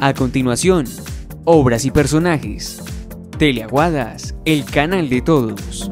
A continuación, obras y personajes. Teleaguadas, el canal de todos.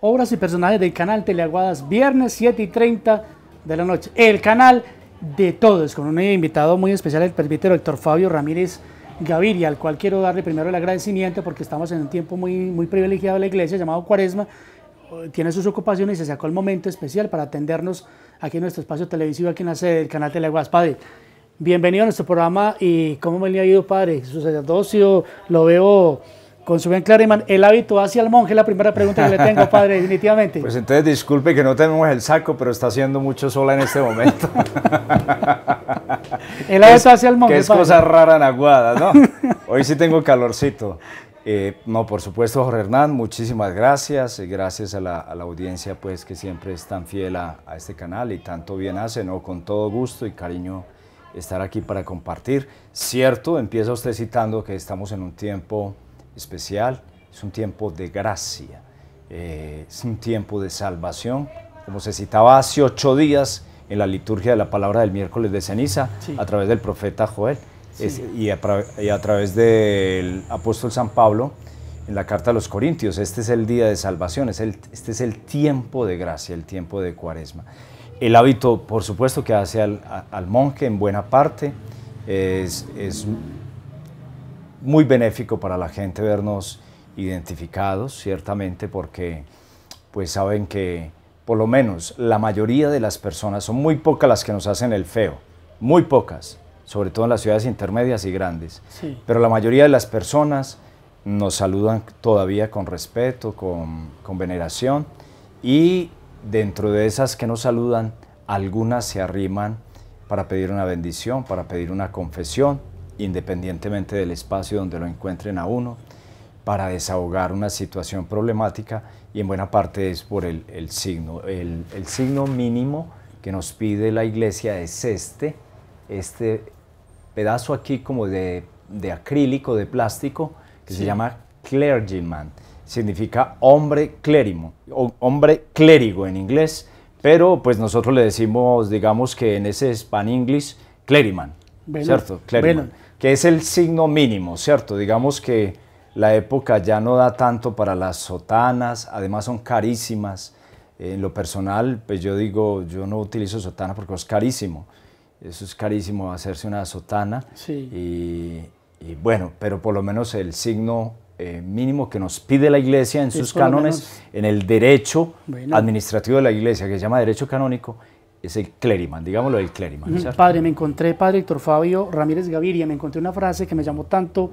Obras y personajes del canal Teleaguadas, viernes 7:30 de la noche. El canal de todos, con un invitado muy especial, el presbítero Héctor Fabio Ramírez Gaviria, al cual quiero darle primero el agradecimiento porque estamos en un tiempo muy privilegiado de la iglesia llamado Cuaresma. Tiene sus ocupaciones y se sacó el momento especial para atendernos aquí en nuestro espacio televisivo, aquí en la sede del canal Teleaguadas. Padre, bienvenido a nuestro programa. ¿Y cómo me le ha ido, padre? Su sacerdocio lo veo con su buen Clériman. El hábito hacia el monje, la primera pregunta que le tengo, padre, definitivamente. Pues entonces disculpe que no tenemos el saco, pero está haciendo mucho sol en este momento. El hábito hacia el monje, que es padre. Cosa rara en Aguada, ¿no? Hoy sí tengo calorcito. No, por supuesto, Jorge Hernán, muchísimas gracias. Gracias a la audiencia, pues, que siempre es tan fiel a este canal y tanto bien hace, ¿no? Con todo gusto y cariño estar aquí para compartir. Cierto, empieza usted citando que estamos en un tiempo especial, es un tiempo de gracia, es un tiempo de salvación, como se citaba hace 8 días en la liturgia de la palabra del miércoles de ceniza, sí, a través del profeta Joel, sí, y a través del apóstol San Pablo en la carta a los Corintios. Este es el día de salvación, este es el tiempo de gracia, el tiempo de Cuaresma. El hábito, por supuesto, que hace al monje en buena parte es muy benéfico para la gente vernos identificados, ciertamente, porque pues saben que por lo menos la mayoría de las personas, son muy pocas las que nos hacen el feo, muy pocas, sobre todo en las ciudades intermedias y grandes, sí, pero la mayoría de las personas nos saludan todavía con respeto, con veneración, y dentro de esas que nos saludan, algunas se arriman para pedir una bendición, para pedir una confesión, independientemente del espacio donde lo encuentren a uno, para desahogar una situación problemática, y en buena parte es por el signo. El signo mínimo que nos pide la iglesia es este pedazo aquí como de acrílico, de plástico, que sí, se llama clergyman. Significa hombre clérigo, o hombre clérigo en inglés, pero pues nosotros le decimos, digamos que en ese Span English, clériman, bueno, ¿cierto? Clériman. Bueno, que es el signo mínimo, ¿cierto? Digamos que la época ya no da tanto para las sotanas, además son carísimas. En lo personal, pues yo digo, yo no utilizo sotana porque es carísimo. Eso es carísimo, hacerse una sotana. Sí. Y bueno, pero por lo menos el signo mínimo que nos pide la iglesia en sus cánones, en el derecho administrativo de la iglesia, que se llama derecho canónico, es el clériman, digámoslo, el clériman. Padre, me encontré, padre Héctor Fabio Ramírez Gaviria, me encontré una frase que me llamó tanto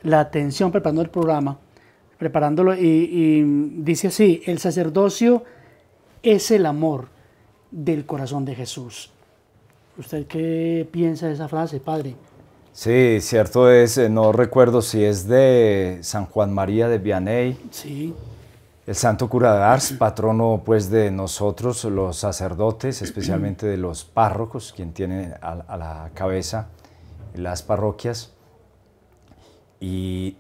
la atención preparando el programa, preparándolo, y dice así: el sacerdocio es el amor del corazón de Jesús. ¿Usted qué piensa de esa frase, padre? Sí, cierto es, no recuerdo si es de San Juan María de Vianney. Sí. El santo cura de Ars, patrono pues de nosotros los sacerdotes, especialmente de los párrocos, quien tiene a la cabeza las parroquias, y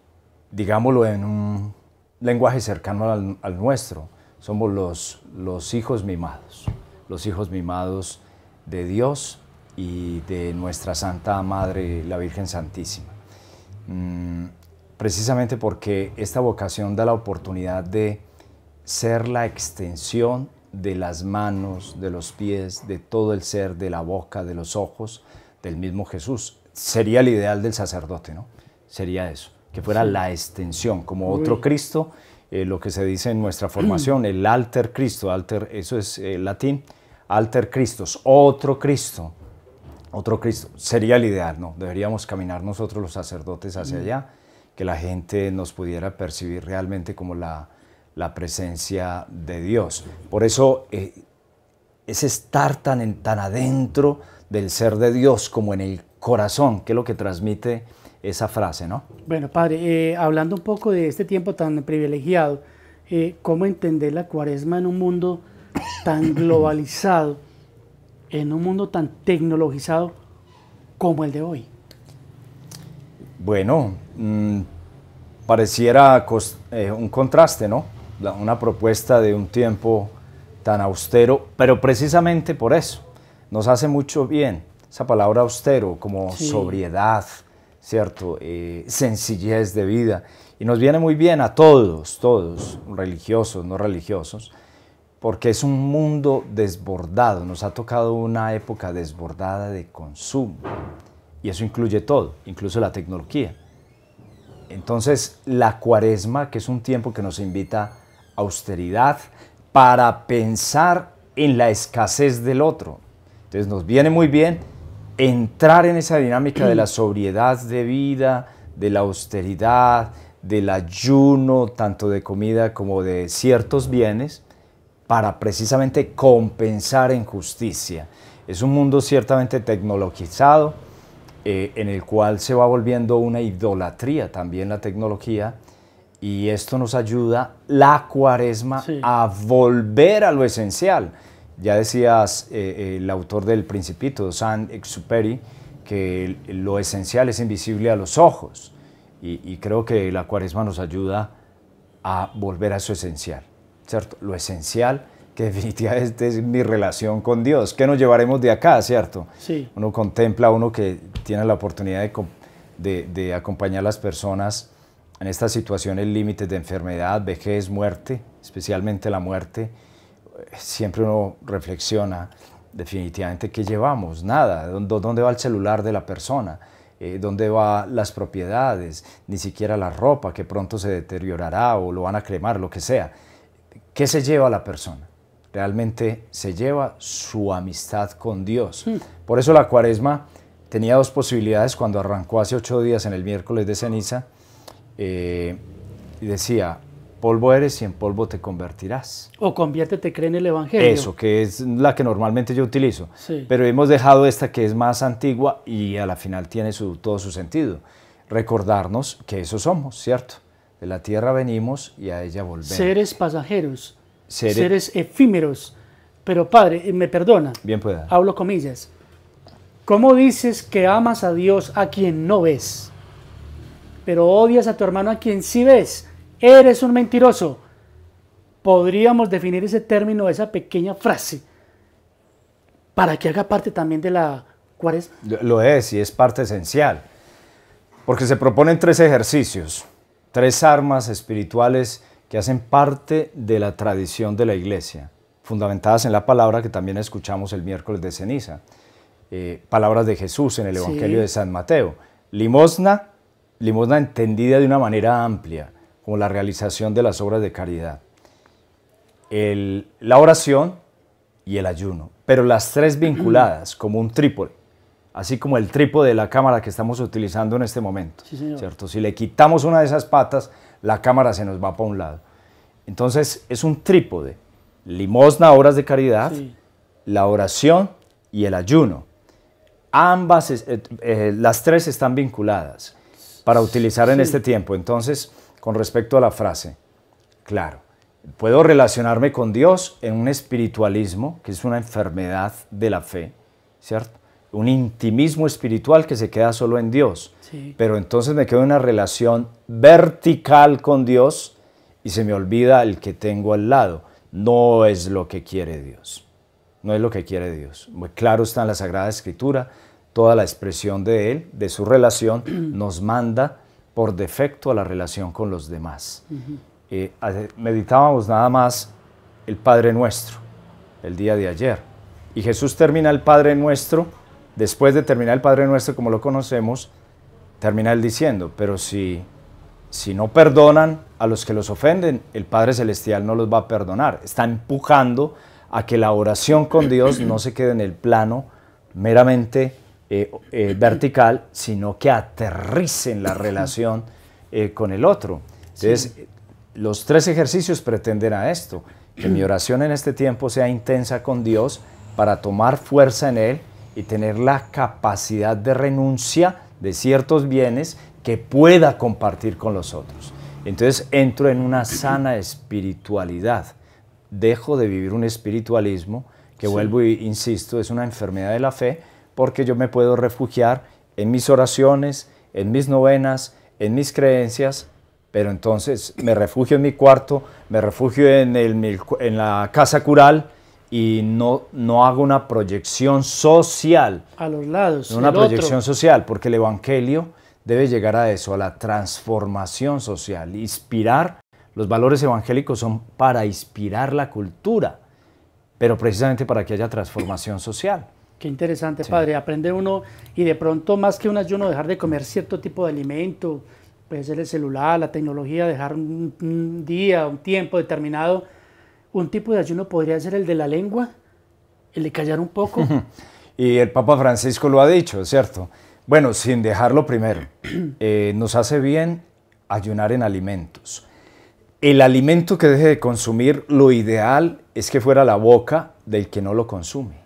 digámoslo en un lenguaje cercano al nuestro, somos los hijos mimados de Dios y de nuestra Santa Madre, la Virgen Santísima. Precisamente porque esta vocación da la oportunidad de ser la extensión de las manos, de los pies, de todo el ser, de la boca, de los ojos, del mismo Jesús. Sería el ideal del sacerdote, ¿no? Sería eso, que fuera la extensión, como otro Cristo, lo que se dice en nuestra formación, el alter Cristo, alter, eso es latín, alter Christus, otro Cristo, sería el ideal, ¿no? Deberíamos caminar nosotros los sacerdotes hacia allá, que la gente nos pudiera percibir realmente como la presencia de Dios. Por eso es estar tan adentro del ser de Dios como en el corazón, que es lo que transmite esa frase, ¿no? Bueno, padre, hablando un poco de este tiempo tan privilegiado, ¿cómo entender la Cuaresma en un mundo tan globalizado, en un mundo tan tecnologizado como el de hoy? Bueno, pareciera un contraste, ¿no? Una propuesta de un tiempo tan austero, pero precisamente por eso nos hace mucho bien esa palabra austero, como sobriedad, ¿cierto? Sencillez de vida, y nos viene muy bien a todos, religiosos, no religiosos, porque es un mundo desbordado, nos ha tocado una época desbordada de consumo, y eso incluye todo, incluso la tecnología. Entonces, la Cuaresma, que es un tiempo que nos invita a austeridad para pensar en la escasez del otro. Entonces, nos viene muy bien entrar en esa dinámica de la sobriedad de vida, de la austeridad, del ayuno, tanto de comida como de ciertos bienes, para precisamente compensar en justicia. Es un mundo ciertamente tecnologizado, en el cual se va volviendo una idolatría también la tecnología, y esto nos ayuda, la Cuaresma, a volver a lo esencial. Ya decías, el autor del Principito, Saint-Exupéry, que lo esencial es invisible a los ojos, y creo que la Cuaresma nos ayuda a volver a eso esencial, ¿cierto? Lo esencial, que definitivamente es mi relación con Dios. ¿Qué nos llevaremos de acá, cierto? Sí. Uno contempla, uno que tiene la oportunidad de acompañar a las personas en estas situaciones límites de enfermedad, vejez, muerte, especialmente la muerte. Siempre uno reflexiona, definitivamente, ¿qué llevamos? Nada. ¿Dónde va el celular de la persona? ¿Dónde van las propiedades? Ni siquiera la ropa, que pronto se deteriorará o lo van a cremar, lo que sea. ¿Qué se lleva la persona? Realmente se lleva su amistad con Dios. Por eso la Cuaresma tenía dos posibilidades cuando arrancó hace 8 días en el miércoles de ceniza, y decía: polvo eres y en polvo te convertirás. O conviértete, cree en el Evangelio. Eso, que es la que normalmente yo utilizo. Sí. Pero hemos dejado esta que es más antigua y a la final tiene todo su sentido. Recordarnos que eso somos, ¿cierto? De la tierra venimos y a ella volvemos. Seres pasajeros, seres efímeros. Pero padre, me perdona. Bien pueda. Hablo comillas. ¿Cómo dices que amas a Dios a quien no ves, pero odias a tu hermano a quien sí ves? Eres un mentiroso. Podríamos definir ese término, esa pequeña frase, para que haga parte también de la Cuaresma. Lo es, y es parte esencial, porque se proponen 3 ejercicios, 3 armas espirituales que hacen parte de la tradición de la Iglesia, fundamentadas en la palabra que también escuchamos el miércoles de ceniza, palabras de Jesús en el Evangelio de San Mateo. Limosna entendida de una manera amplia, como la realización de las obras de caridad, la oración y el ayuno, pero las 3 vinculadas como un trípode, así como el trípode de la cámara que estamos utilizando en este momento, Sí, señor. ¿cierto? Si le quitamos una de esas patas, la cámara se nos va para un lado. Entonces es un trípode: limosna, obras de caridad, la oración y el ayuno. Ambas, las 3 están vinculadas para utilizar en este tiempo. Entonces, con respecto a la frase, claro, puedo relacionarme con Dios en un espiritualismo, que es una enfermedad de la fe, ¿cierto? Un intimismo espiritual que se queda solo en Dios. Sí. Pero entonces me quedo en una relación vertical con Dios y se me olvida el que tengo al lado. No es lo que quiere Dios. No es lo que quiere Dios. Muy claro está en la Sagrada Escritura, toda la expresión de Él, de su relación, nos manda por defecto a la relación con los demás. Meditábamos nada más el Padre Nuestro el día de ayer, y Jesús termina el Padre Nuestro. Después de terminar el Padre Nuestro como lo conocemos, termina Él diciendo: pero si no perdonan a los que los ofenden, el Padre Celestial no los va a perdonar. Está empujando a que la oración con Dios no se quede en el plano meramente vertical, sino que aterrice en la relación con el otro. Entonces, los 3 ejercicios pretenden a esto, que mi oración en este tiempo sea intensa con Dios para tomar fuerza en Él y tener la capacidad de renuncia de ciertos bienes que pueda compartir con los otros. Entonces entro en una sana espiritualidad, dejo de vivir un espiritualismo que vuelvo e insisto, es una enfermedad de la fe, porque yo me puedo refugiar en mis oraciones, en mis novenas, en mis creencias, pero entonces me refugio en mi cuarto, me refugio en la casa cural y no hago una proyección social. A los lados. Una proyección social, porque el Evangelio debe llegar a eso, a la transformación social. Inspirar, los valores evangélicos son para inspirar la cultura, pero precisamente para que haya transformación social. Qué interesante, padre. Aprende uno y de pronto más que un ayuno, dejar de comer cierto tipo de alimento, puede ser el celular, la tecnología, dejar un día, un tiempo determinado. Un tipo de ayuno podría ser el de la lengua, el de callar un poco. Y el Papa Francisco lo ha dicho, ¿cierto? Bueno, sin dejarlo primero, nos hace bien ayunar en alimentos. El alimento que deje de consumir, lo ideal es que fuera la boca del que no lo consume.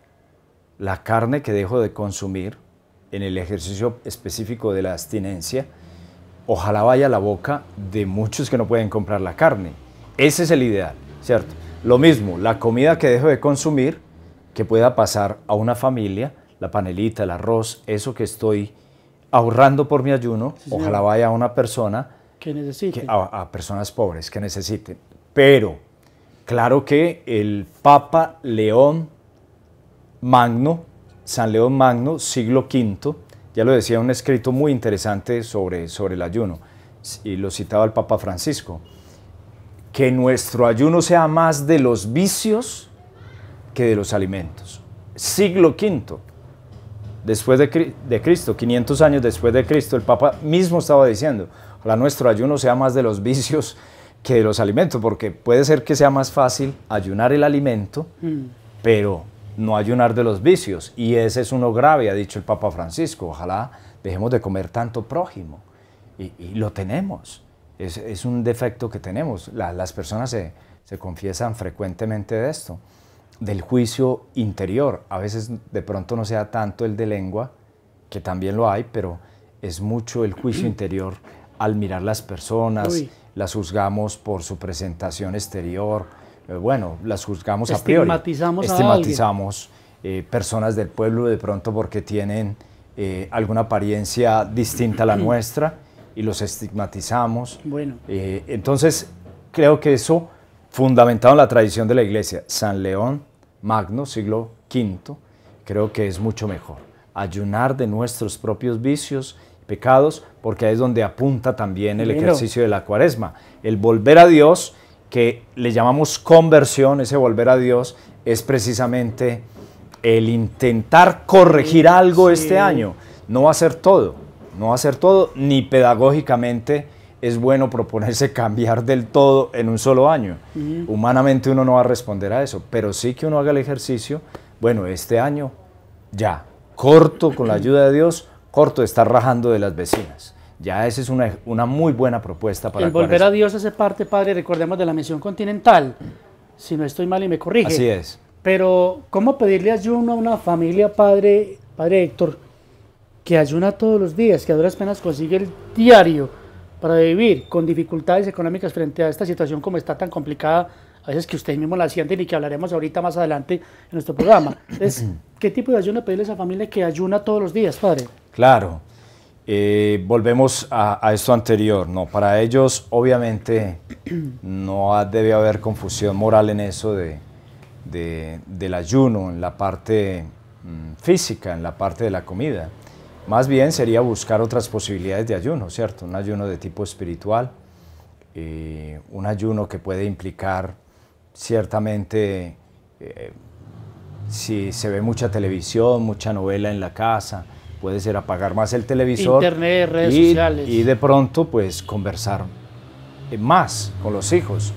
La carne que dejo de consumir en el ejercicio específico de la abstinencia, ojalá vaya a la boca de muchos que no pueden comprar la carne. Ese es el ideal, ¿cierto? Lo mismo, la comida que dejo de consumir, que pueda pasar a una familia, la panelita, el arroz, eso que estoy ahorrando por mi ayuno, ojalá vaya a una persona que necesite. A personas pobres que necesiten. Pero, claro que el Papa León Magno, San León Magno, siglo V, ya lo decía, un escrito muy interesante sobre el ayuno, y lo citaba el Papa Francisco, que nuestro ayuno sea más de los vicios que de los alimentos. Siglo V, después de Cristo, 500 años después de Cristo, el Papa mismo estaba diciendo, ojalá nuestro ayuno sea más de los vicios que de los alimentos, porque puede ser que sea más fácil ayunar el alimento, pero no ayunar de los vicios, y ese es uno grave, ha dicho el Papa Francisco. Ojalá dejemos de comer tanto prójimo, y lo tenemos, es un defecto que tenemos. Las personas se confiesan frecuentemente de esto, del juicio interior. A veces de pronto no sea tanto el de lengua, que también lo hay, pero es mucho el juicio interior al mirar las personas, las juzgamos por su presentación exterior, bueno, las juzgamos a priori. Estigmatizamos personas del pueblo de pronto porque tienen alguna apariencia distinta a la nuestra y los estigmatizamos. Bueno. Entonces, creo que eso, fundamentado en la tradición de la Iglesia, San León Magno, siglo V, creo que es mucho mejor. Ayunar de nuestros propios vicios, pecados, porque ahí es donde apunta también el ejercicio de la Cuaresma. El volver a Dios, que le llamamos conversión, ese volver a Dios, es precisamente el intentar corregir algo este año. No va a ser todo, ni pedagógicamente es bueno proponerse cambiar del todo en un solo año. Humanamente uno no va a responder a eso, pero sí que uno haga el ejercicio, bueno, este año ya, corto con la ayuda de Dios, corto de estar rajando de las vecinas. Ya esa es una muy buena propuesta para el volver a Dios hace parte, padre, recordemos, de la misión continental, si no estoy mal y me corrige. Así es. Pero, ¿cómo pedirle ayuno a una familia, padre Héctor, que ayuna todos los días, que a duras penas consigue el diario para vivir con dificultades económicas frente a esta situación como está tan complicada, a veces que ustedes mismos la sienten y que hablaremos ahorita más adelante en nuestro programa? Entonces, ¿qué tipo de ayuno pedirle a esa familia que ayuna todos los días, padre? Claro. Volvemos a esto anterior, ¿no? Para ellos, obviamente, no debe haber confusión moral en eso del ayuno, en la parte física, en la parte de la comida. Más bien sería buscar otras posibilidades de ayuno, ¿cierto? Un ayuno de tipo espiritual, un ayuno que puede implicar ciertamente, si se ve mucha televisión, mucha novela en la casa, puede ser apagar más el televisor, internet, redes sociales, y de pronto pues conversar más con los hijos.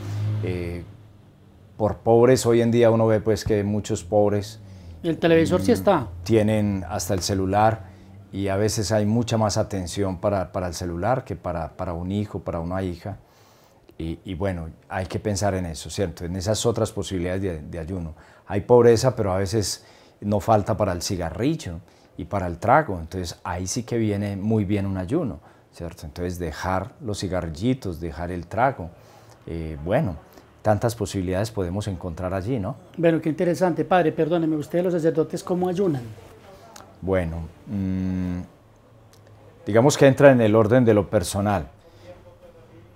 Por pobres, hoy en día uno ve pues que muchos pobres el televisor sí está, tienen hasta el celular, y a veces hay mucha más atención para el celular que para un hijo, para una hija. Y bueno, hay que pensar en eso, ¿cierto? En esas otras posibilidades de ayuno. Hay pobreza, pero a veces no falta para el cigarrillo y para el trago. Entonces ahí sí que viene muy bien un ayuno, ¿cierto? Entonces dejar los cigarrillitos, dejar el trago. Bueno, tantas posibilidades podemos encontrar allí, ¿no? Bueno, qué interesante. Padre, perdóneme, ¿ustedes los sacerdotes cómo ayunan? Bueno, digamos que entra en el orden de lo personal.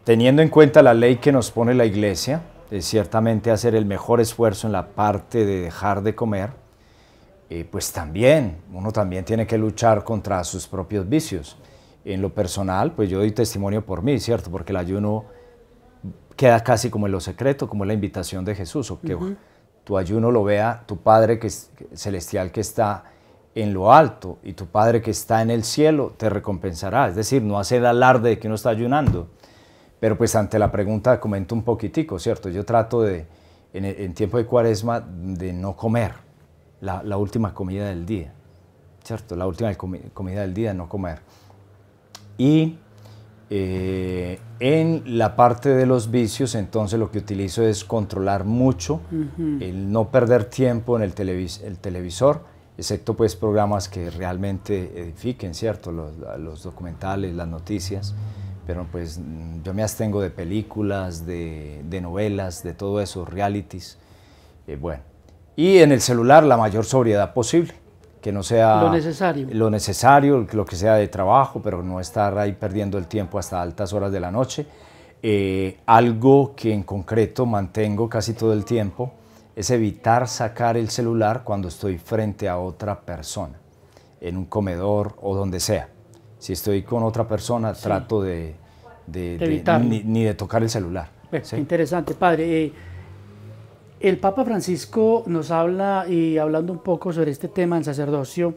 Teniendo en cuenta la ley que nos pone la Iglesia, es ciertamente hacer el mejor esfuerzo en la parte de dejar de comer, pues también, uno también tiene que luchar contra sus propios vicios. En lo personal, pues yo doy testimonio por mí, ¿cierto? Porque el ayuno queda casi como en lo secreto, como en la invitación de Jesús, o que tu ayuno lo vea tu Padre celestial que está en lo alto, y tu Padre que está en el cielo te recompensará. Es decir, no hacer alarde de que uno está ayunando. Pero pues ante la pregunta comento un poquitico, ¿cierto? Yo trato en tiempo de Cuaresma, de no comer la última comida del día, ¿cierto? La última comida del día, no comer. Y en la parte de los vicios, entonces lo que utilizo es controlar mucho, el no perder tiempo en el televisor, excepto pues programas que realmente edifiquen, ¿cierto? Los documentales, las noticias. Pero pues yo me abstengo de películas, de novelas, de todo eso, realities. Bueno, y en el celular la mayor sobriedad posible, que no sea lo necesario, lo que sea de trabajo, pero no estar ahí perdiendo el tiempo hasta altas horas de la noche. Algo que en concreto mantengo casi todo el tiempo es evitar sacar el celular cuando estoy frente a otra persona, en un comedor o donde sea. Si estoy con otra persona, sí, trato de ni de tocar el celular. Bueno, ¿sí? Interesante, padre. El Papa Francisco nos habla, y hablando un poco sobre este tema del sacerdocio,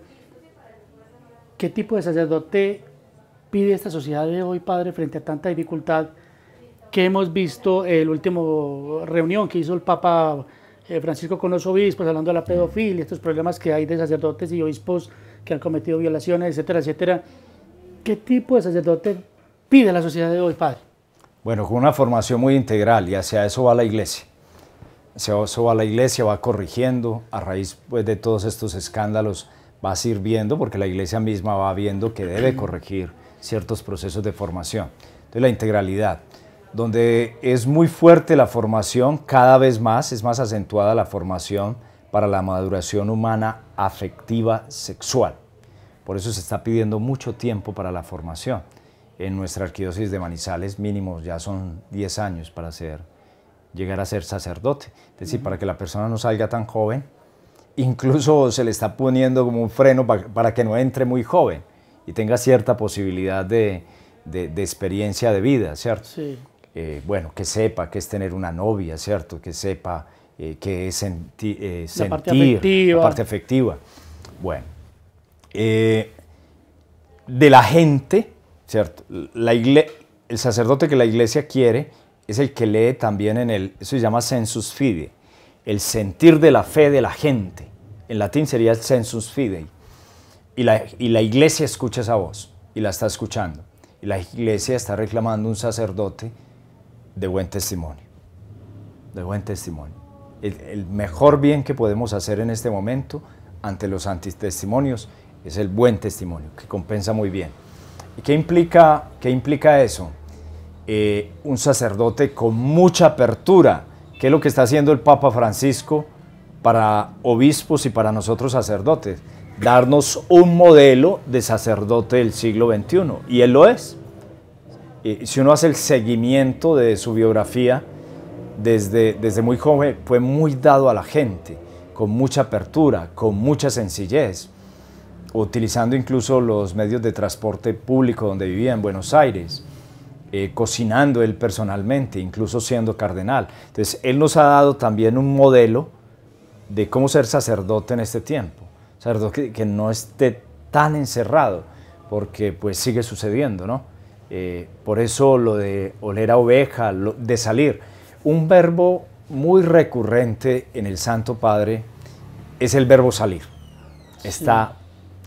¿qué tipo de sacerdote pide esta sociedad de hoy, padre, frente a tanta dificultad que hemos visto en la última reunión que hizo el Papa Francisco con los obispos, hablando de la pedofilia, estos problemas que hay de sacerdotes y obispos que han cometido violaciones, etcétera, etcétera? ¿Qué tipo de sacerdote pide la sociedad de hoy, padre? Bueno, con una formación muy integral, y hacia eso va la Iglesia. Hacia eso va la Iglesia, va corrigiendo, a raíz pues, de todos estos escándalos va sirviendo, porque la Iglesia misma va viendo que debe corregir ciertos procesos de formación. Entonces la integralidad, donde es muy fuerte la formación, cada vez más, es más acentuada la formación para la maduración humana afectiva sexual. Por eso se está pidiendo mucho tiempo para la formación. En nuestra arquidiócesis de Manizales mínimo ya son 10 años para llegar a ser sacerdote. Es decir, para que la persona no salga tan joven, incluso se le está poniendo como un freno para que no entre muy joven y tenga cierta posibilidad de experiencia de vida, ¿cierto? Sí. Bueno, que sepa qué es tener una novia, ¿cierto? Que sepa qué es sentir, la parte afectiva. Bueno. De la gente, ¿cierto? El sacerdote que la Iglesia quiere es el que lee también eso se llama sensus fidei, el sentir de la fe de la gente. En latín sería el sensus fidei. Y la Iglesia escucha esa voz y la está escuchando. Y la Iglesia está reclamando un sacerdote de buen testimonio. De buen testimonio. El mejor bien que podemos hacer en este momento ante los antitestimonios es el buen testimonio, que compensa muy bien. ¿Y qué implica eso? Un sacerdote con mucha apertura, que es lo que está haciendo el Papa Francisco para obispos y para nosotros sacerdotes, darnos un modelo de sacerdote del siglo XXI, y él lo es. Si uno hace el seguimiento de su biografía, desde muy joven fue muy dado a la gente, con mucha apertura, con mucha sencillez, utilizando incluso los medios de transporte público donde vivía en Buenos Aires, cocinando él personalmente, incluso siendo cardenal. Entonces, él nos ha dado también un modelo de cómo ser sacerdote en este tiempo, sacerdote que no esté tan encerrado, porque pues sigue sucediendo, ¿no? Por eso lo de oler a oveja, de salir. Un verbo muy recurrente en el Santo Padre es el verbo salir. Está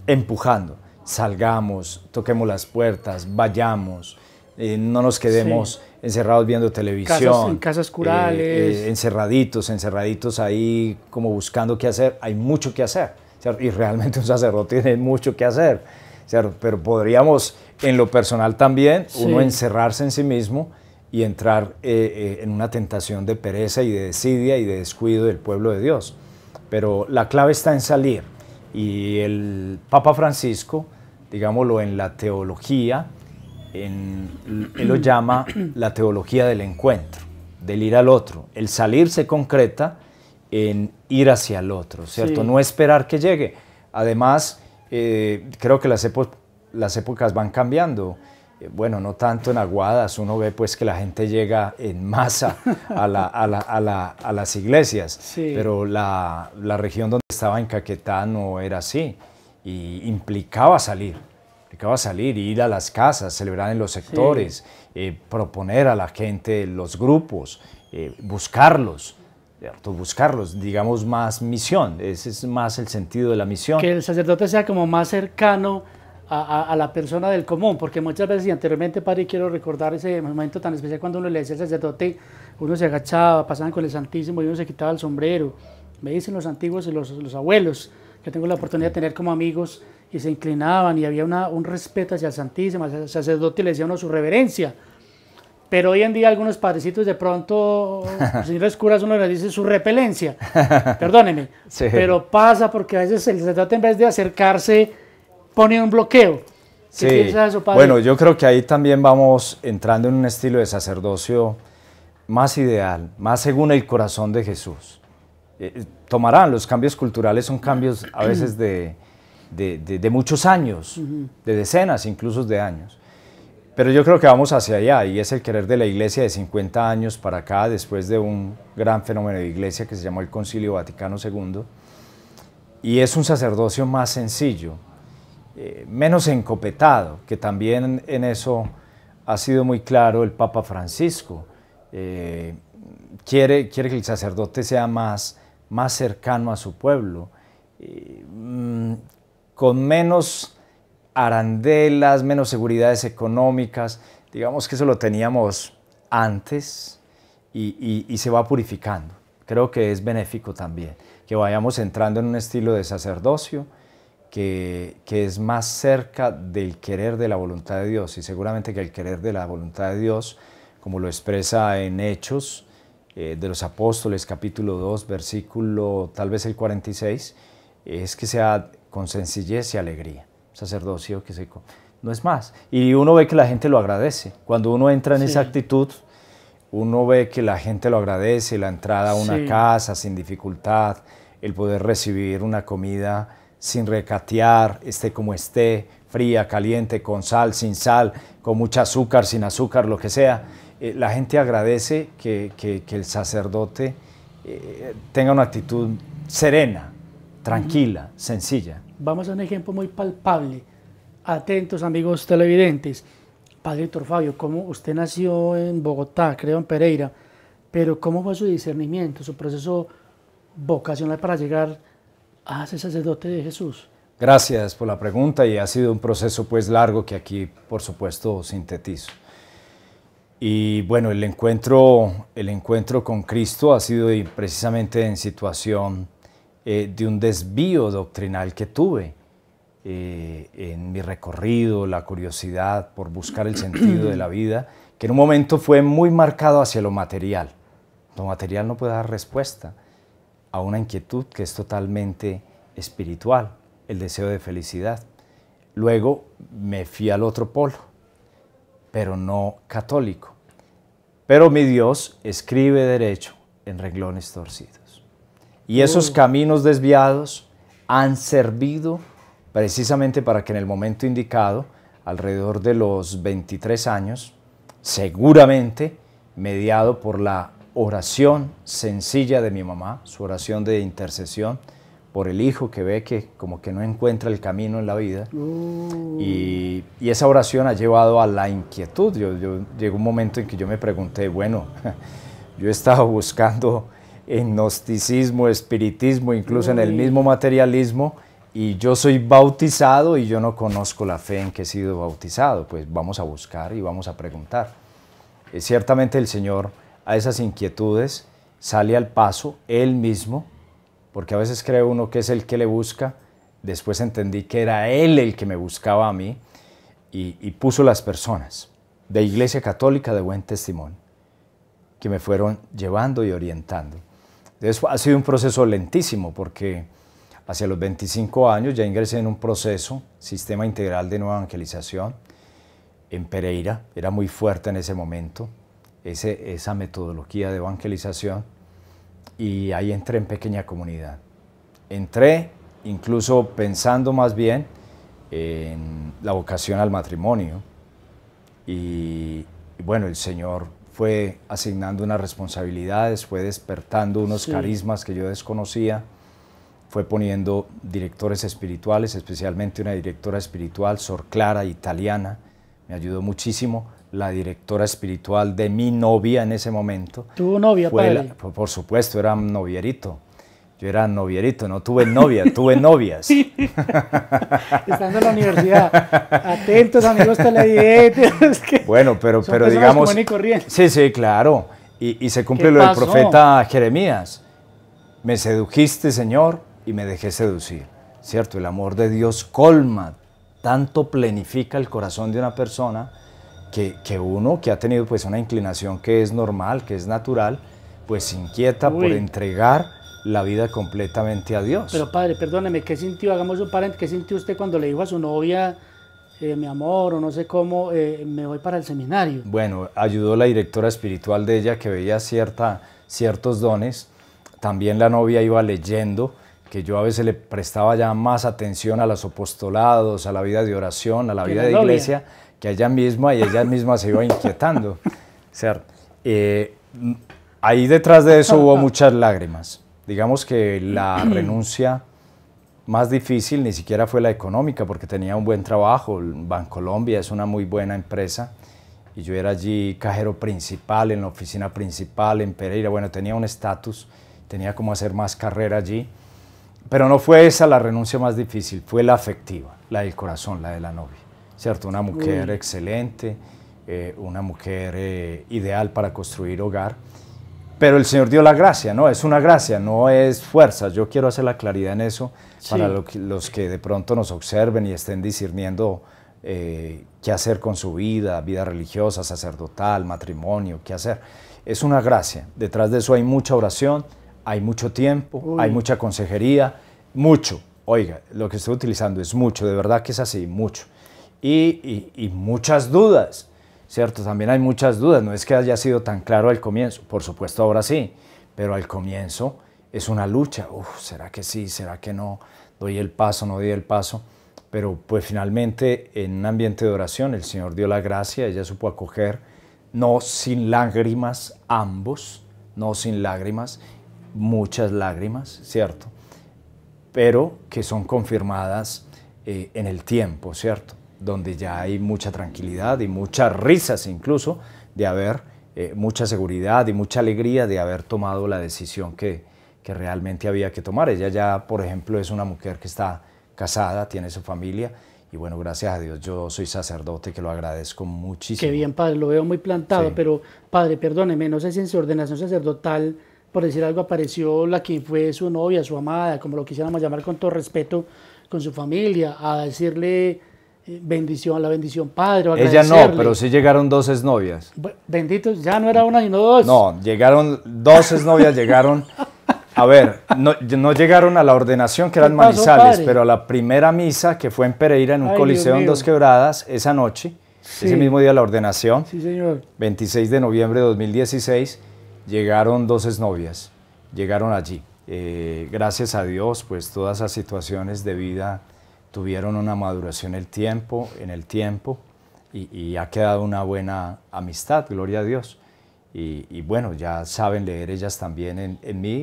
empujando. salgamos, toquemos las puertas, vayamos, no nos quedemos encerrados viendo televisión. En casas curales. Encerraditos ahí como buscando qué hacer. Hay mucho que hacer, ¿cierto? Y realmente un sacerdote tiene mucho que hacer, ¿cierto? Pero podríamos, en lo personal también, uno encerrarse en sí mismo y entrar en una tentación de pereza y de desidia y de descuido del pueblo de Dios. Pero la clave está en salir. Y el Papa Francisco, digámoslo en la teología, él lo llama la teología del encuentro, del ir al otro. El salir se concreta en ir hacia el otro, ¿cierto? No esperar que llegue. Además, creo que las épocas van cambiando. Bueno, no tanto en Aguadas, uno ve pues que la gente llega en masa a las iglesias, pero la región donde estaba en Caquetá no era así, y implicaba salir, ir a las casas, celebrar en los sectores, proponer a la gente los grupos, buscarlos, digamos más misión, ese es más el sentido de la misión. Que el sacerdote sea como más cercano a la persona del común, porque muchas veces, y anteriormente, padre, quiero recordar ese momento tan especial cuando uno le decía al sacerdote, uno se agachaba, pasaban con el Santísimo y uno se quitaba el sombrero. Me dicen los antiguos y los abuelos, que tengo la oportunidad de tener como amigos, y se inclinaban y había un respeto hacia el Santísimo, al sacerdote le decía uno su reverencia. Pero hoy en día algunos padrecitos de pronto, señores curas, uno les dice su repelencia, perdónenme, pero pasa porque a veces el sacerdote, en vez de acercarse, pone un bloqueo. ¿Qué piensa de eso, padre? Bueno, yo creo que ahí también vamos entrando en un estilo de sacerdocio más ideal, más según el corazón de Jesús. Tomarán, los cambios culturales son cambios a veces de muchos años, de decenas incluso de años. Pero yo creo que vamos hacia allá, y es el querer de la Iglesia de 50 años para acá, después de un gran fenómeno de Iglesia que se llamó el Concilio Vaticano II, y es un sacerdocio más sencillo, menos encopetado, que también en eso ha sido muy claro el Papa Francisco. Quiere que el sacerdote sea más cercano a su pueblo, con menos arandelas, menos seguridades económicas. Digamos que eso lo teníamos antes y se va purificando. Creo que es benéfico también que vayamos entrando en un estilo de sacerdocio que es más cerca del querer de la voluntad de Dios, y seguramente que el querer de la voluntad de Dios, como lo expresa en Hechos de los Apóstoles, capítulo 2, versículo tal vez el 46, es que sea con sencillez y alegría, sacerdocio que no es más. Y uno ve que la gente lo agradece. Cuando uno entra en esa actitud, uno ve que la gente lo agradece, la entrada a una casa sin dificultad, el poder recibir una comida sin recatear, esté como esté, fría, caliente, con sal, sin sal, con mucha azúcar, sin azúcar, lo que sea. La gente agradece que el sacerdote tenga una actitud serena, tranquila, sencilla. Vamos a un ejemplo muy palpable. Atentos, amigos televidentes. Padre Héctor Fabio, ¿cómo usted nació en Bogotá, creo en Pereira, pero cómo fue su discernimiento, su proceso vocacional para llegar a ser sacerdote de Jesús? Gracias por la pregunta, y ha sido un proceso pues largo que aquí por supuesto sintetizo. Y bueno, el encuentro con Cristo ha sido precisamente en situación de un desvío doctrinal que tuve en mi recorrido, la curiosidad por buscar el sentido de la vida, que en un momento fue muy marcado hacia lo material. Lo material no puede dar respuesta a una inquietud que es totalmente espiritual, el deseo de felicidad. Luego me fui al otro polo, pero no católico. Pero mi Dios escribe derecho en renglones torcidos. Y esos caminos desviados han servido precisamente para que en el momento indicado, alrededor de los 23 años, seguramente mediado por la oración sencilla de mi mamá, su oración de intercesión por el hijo que ve que como que no encuentra el camino en la vida, y esa oración ha llevado a la inquietud. Llegó un momento en que yo me pregunté, bueno, yo he estado buscando en gnosticismo, espiritismo, incluso en el mismo materialismo, y yo soy bautizado y yo no conozco la fe en que he sido bautizado. Pues vamos a buscar y vamos a preguntar. Ciertamente el Señor a esas inquietudes sale al paso Él mismo, porque a veces cree uno que es el que le busca. Después entendí que era Él el que me buscaba a mí y puso las personas de Iglesia Católica de buen testimonio que me fueron llevando y orientando. Entonces ha sido un proceso lentísimo porque hacia los 25 años ya ingresé en un proceso, Sistema Integral de Nueva Evangelización, en Pereira. Era muy fuerte en ese momento esa metodología de evangelización, y ahí entré en pequeña comunidad. Entré incluso pensando más bien en la vocación al matrimonio, y bueno, el Señor fue asignando unas responsabilidades, fue despertando unos carismas que yo desconocía, fue poniendo directores espirituales, especialmente una directora espiritual, Sor Clara, italiana, me ayudó muchísimo, la directora espiritual de mi novia en ese momento. ¿Tuvo novia, padre? Por supuesto, era un novierito. Yo era novierito, no tuve novia, tuve novias. Estando en la universidad. Atentos, amigos televidentes. Bueno, pero digamos... Sí, sí, claro. Y se cumple lo del profeta Jeremías. Me sedujiste, Señor, y me dejé seducir. ¿Cierto? El amor de Dios colma, tanto plenifica el corazón de una persona que uno que ha tenido pues una inclinación que es normal, que es natural, pues se inquieta por entregar la vida completamente a Dios. Pero padre, perdóneme, ¿qué sintió? Hagamos un paréntesis. ¿Qué sintió usted cuando le dijo a su novia, mi amor, o no sé cómo, me voy para el seminario? Bueno, ayudó la directora espiritual de ella, que veía ciertos dones. También la novia iba leyendo, que yo a veces le prestaba ya más atención a los apostolados, a la vida de oración, a la vida de iglesia, que a ella misma, y ella misma se iba inquietando. O sea, ahí detrás de eso hubo muchas lágrimas. Digamos que la renuncia más difícil ni siquiera fue la económica, porque tenía un buen trabajo. Bancolombia es una muy buena empresa, y yo era allí cajero principal, en la oficina principal en Pereira. Bueno, tenía un estatus, tenía como hacer más carrera allí. Pero no fue esa la renuncia más difícil, fue la afectiva, la del corazón, la de la novia. ¿Cierto? Una mujer excelente, una mujer ideal para construir hogar. Pero el Señor dio la gracia, ¿no? Es una gracia, no es fuerza. Yo quiero hacer la claridad en eso para los que de pronto nos observen y estén discerniendo qué hacer con su vida religiosa, sacerdotal, matrimonio, qué hacer. Es una gracia. Detrás de eso hay mucha oración, hay mucho tiempo, hay mucha consejería, mucho. Oiga, lo que estoy utilizando es mucho, de verdad que es así, mucho. Y muchas dudas, ¿cierto? También hay muchas dudas, no es que haya sido tan claro al comienzo, por supuesto ahora sí, pero al comienzo es una lucha. ¿Será que sí? ¿Será que no? ¿Doy el paso? ¿No doy el paso? Pero pues finalmente en un ambiente de oración el Señor dio la gracia, ella supo acoger, no sin lágrimas ambos, no sin lágrimas, muchas lágrimas, ¿cierto? Pero que son confirmadas en el tiempo, ¿cierto? Donde ya hay mucha tranquilidad y muchas risas incluso de haber, mucha seguridad y mucha alegría de haber tomado la decisión que realmente había que tomar. Ella ya, por ejemplo, es una mujer que está casada, tiene su familia, y bueno, gracias a Dios yo soy sacerdote, que lo agradezco muchísimo. Qué bien, padre, lo veo muy plantado, pero padre, perdóneme, no sé si en su ordenación sacerdotal, por decir algo, apareció la que fue su novia, su amada, como lo quisiéramos llamar con todo respeto, con su familia, a decirle bendición, la bendición, padre, o ella no, pero sí llegaron 2 exnovias. Benditos, ya no era una sino 2. No, llegaron 2 exnovias, llegaron, a ver, no llegaron a la ordenación, que eran Manizales, padre? Pero a la primera misa, que fue en Pereira, en un coliseo en Dos Quebradas, esa noche, ese mismo día de la ordenación, sí, señor. 26 de noviembre de 2016, llegaron 2 exnovias, llegaron allí. Gracias a Dios, pues todas esas situaciones de vida tuvieron una maduración en el tiempo, y ha quedado una buena amistad, gloria a Dios. Y bueno, ya saben leer ellas también en mí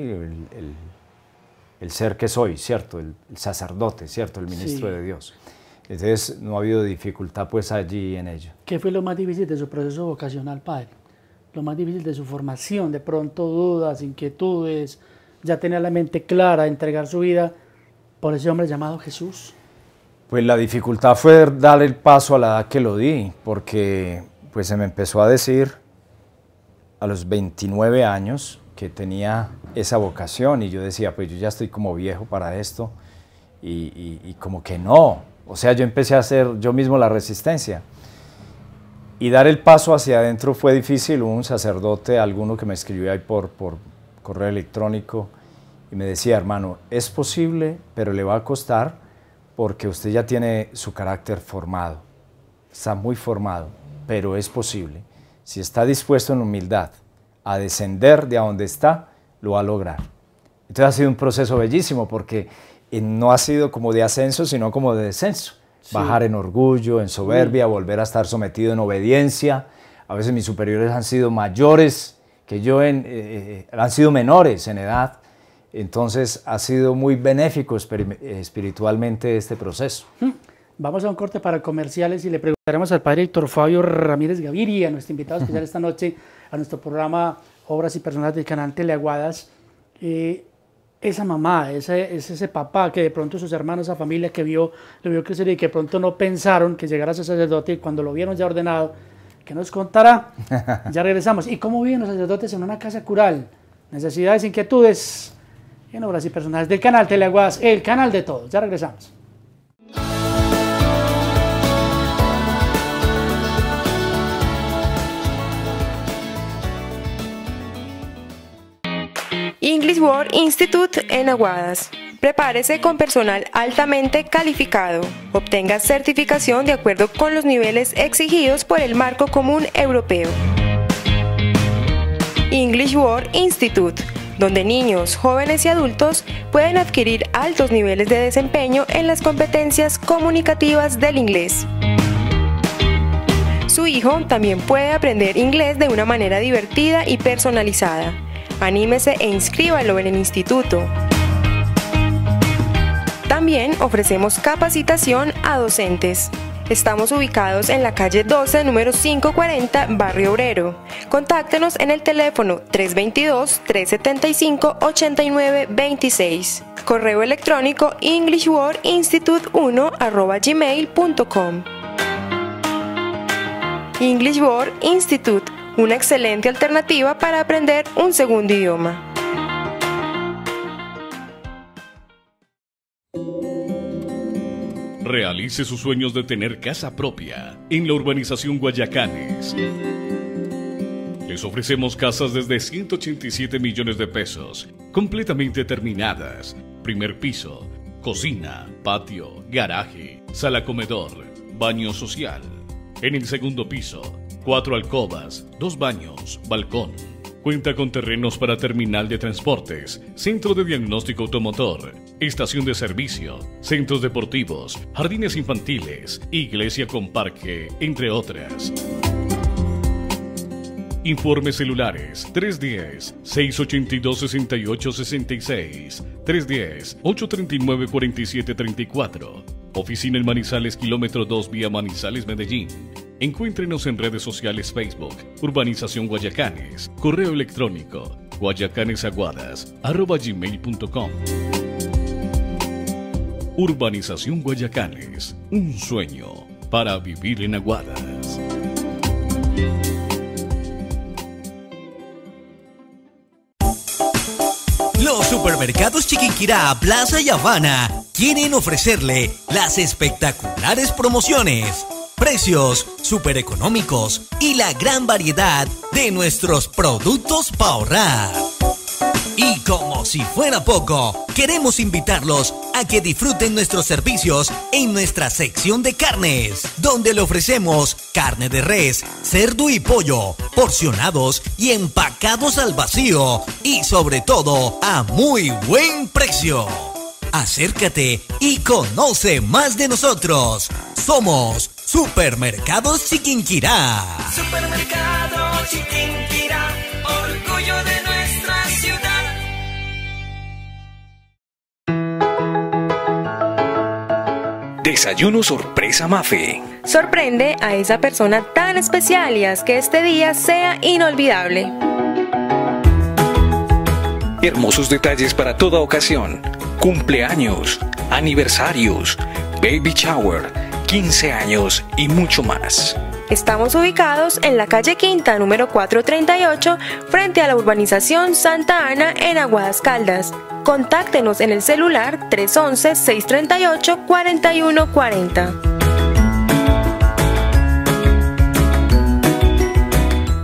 el ser que soy, ¿cierto? El sacerdote, ¿cierto? El ministro de Dios. Entonces no ha habido dificultad pues allí en ello. ¿Qué fue lo más difícil de su proceso vocacional, padre? Lo más difícil de su formación, de pronto dudas, inquietudes, ya tenía la mente clara, entregar su vida por ese hombre llamado Jesús? Pues la dificultad fue dar el paso a la edad que lo di, porque pues se me empezó a decir a los 29 años que tenía esa vocación y yo decía, pues yo ya estoy como viejo para esto y como que no. O sea, yo empecé a hacer yo mismo la resistencia. Y dar el paso hacia adentro fue difícil. Hubo un sacerdote, alguno que me escribió ahí por correo electrónico y me decía, hermano, es posible, pero le va a costar porque usted ya tiene su carácter formado, está muy formado, pero es posible. Si está dispuesto en humildad a descender de a donde está, lo va a lograr. Entonces ha sido un proceso bellísimo porque no ha sido como de ascenso, sino como de descenso. Sí. Bajar en orgullo, en soberbia, volver a estar sometido en obediencia. A veces mis superiores han sido mayores que yo, han sido menores en edad. Entonces ha sido muy benéfico espiritualmente este proceso. Vamos a un corte para comerciales y le preguntaremos al padre Héctor Fabio Ramírez Gaviria, nuestro invitado especial esta noche a nuestro programa Obras y Personas del canal Teleaguadas. Esa mamá, ese papá que de pronto sus hermanos, esa familia que lo vio crecer y que de pronto no pensaron que llegara a ser sacerdote y cuando lo vieron ya ordenado, que nos contará. Ya regresamos. ¿Y cómo viven los sacerdotes en una casa cural? Necesidades, inquietudes en Obras y Personajes del canal Teleaguadas, el canal de todos. Ya regresamos. English World Institute en Aguadas. Prepárese con personal altamente calificado. Obtenga certificación de acuerdo con los niveles exigidos por el Marco Común Europeo. English World Institute, donde niños, jóvenes y adultos pueden adquirir altos niveles de desempeño en las competencias comunicativas del inglés. Su hijo también puede aprender inglés de una manera divertida y personalizada. Anímese e inscríbalo en el instituto. También ofrecemos capacitación a docentes. Estamos ubicados en la calle 12, número 540, Barrio Obrero. Contáctenos en el teléfono 322-375-8926. Correo electrónico englishworldinstitute1@gmail.com. English World Institute, una excelente alternativa para aprender un segundo idioma. Realice sus sueños de tener casa propia en la urbanización Guayacanes. Les ofrecemos casas desde 187 millones de pesos, completamente terminadas. Primer piso, cocina, patio, garaje, sala comedor, baño social. En el segundo piso, 4 alcobas, 2 baños, balcón. Cuenta con terrenos para terminal de transportes, centro de diagnóstico automotor, estación de servicio, centros deportivos, jardines infantiles, iglesia con parque, entre otras. Informes celulares 310-682-6866, 310-839-4734. Oficina en Manizales, kilómetro 2, vía Manizales, Medellín. Encuéntrenos en redes sociales: Facebook, Urbanización Guayacanes, correo electrónico guayacanesaguadas@gmail.com. Urbanización Guayacanes, un sueño para vivir en Aguadas. Los supermercados Chiquinquirá, Plaza y Habana quieren ofrecerle las espectaculares promociones, precios súper económicos y la gran variedad de nuestros productos para ahorrar. Y como si fuera poco, queremos invitarlos a que disfruten nuestros servicios en nuestra sección de carnes, donde le ofrecemos carne de res, cerdo y pollo, porcionados y empacados al vacío y sobre todo a muy buen precio. Acércate y conoce más de nosotros. Somos Supermercados Chiquinquirá. Supermercado Chiquinquirá, orgullo de nuestra ciudad. Desayuno sorpresa Mafe. Sorprende a esa persona tan especial y haz que este día sea inolvidable. Hermosos detalles para toda ocasión. Cumpleaños, aniversarios, baby shower, 15 años y mucho más. Estamos ubicados en la calle Quinta, número 438, frente a la urbanización Santa Ana, en Aguadas Caldas. Contáctenos en el celular 311-638-4140.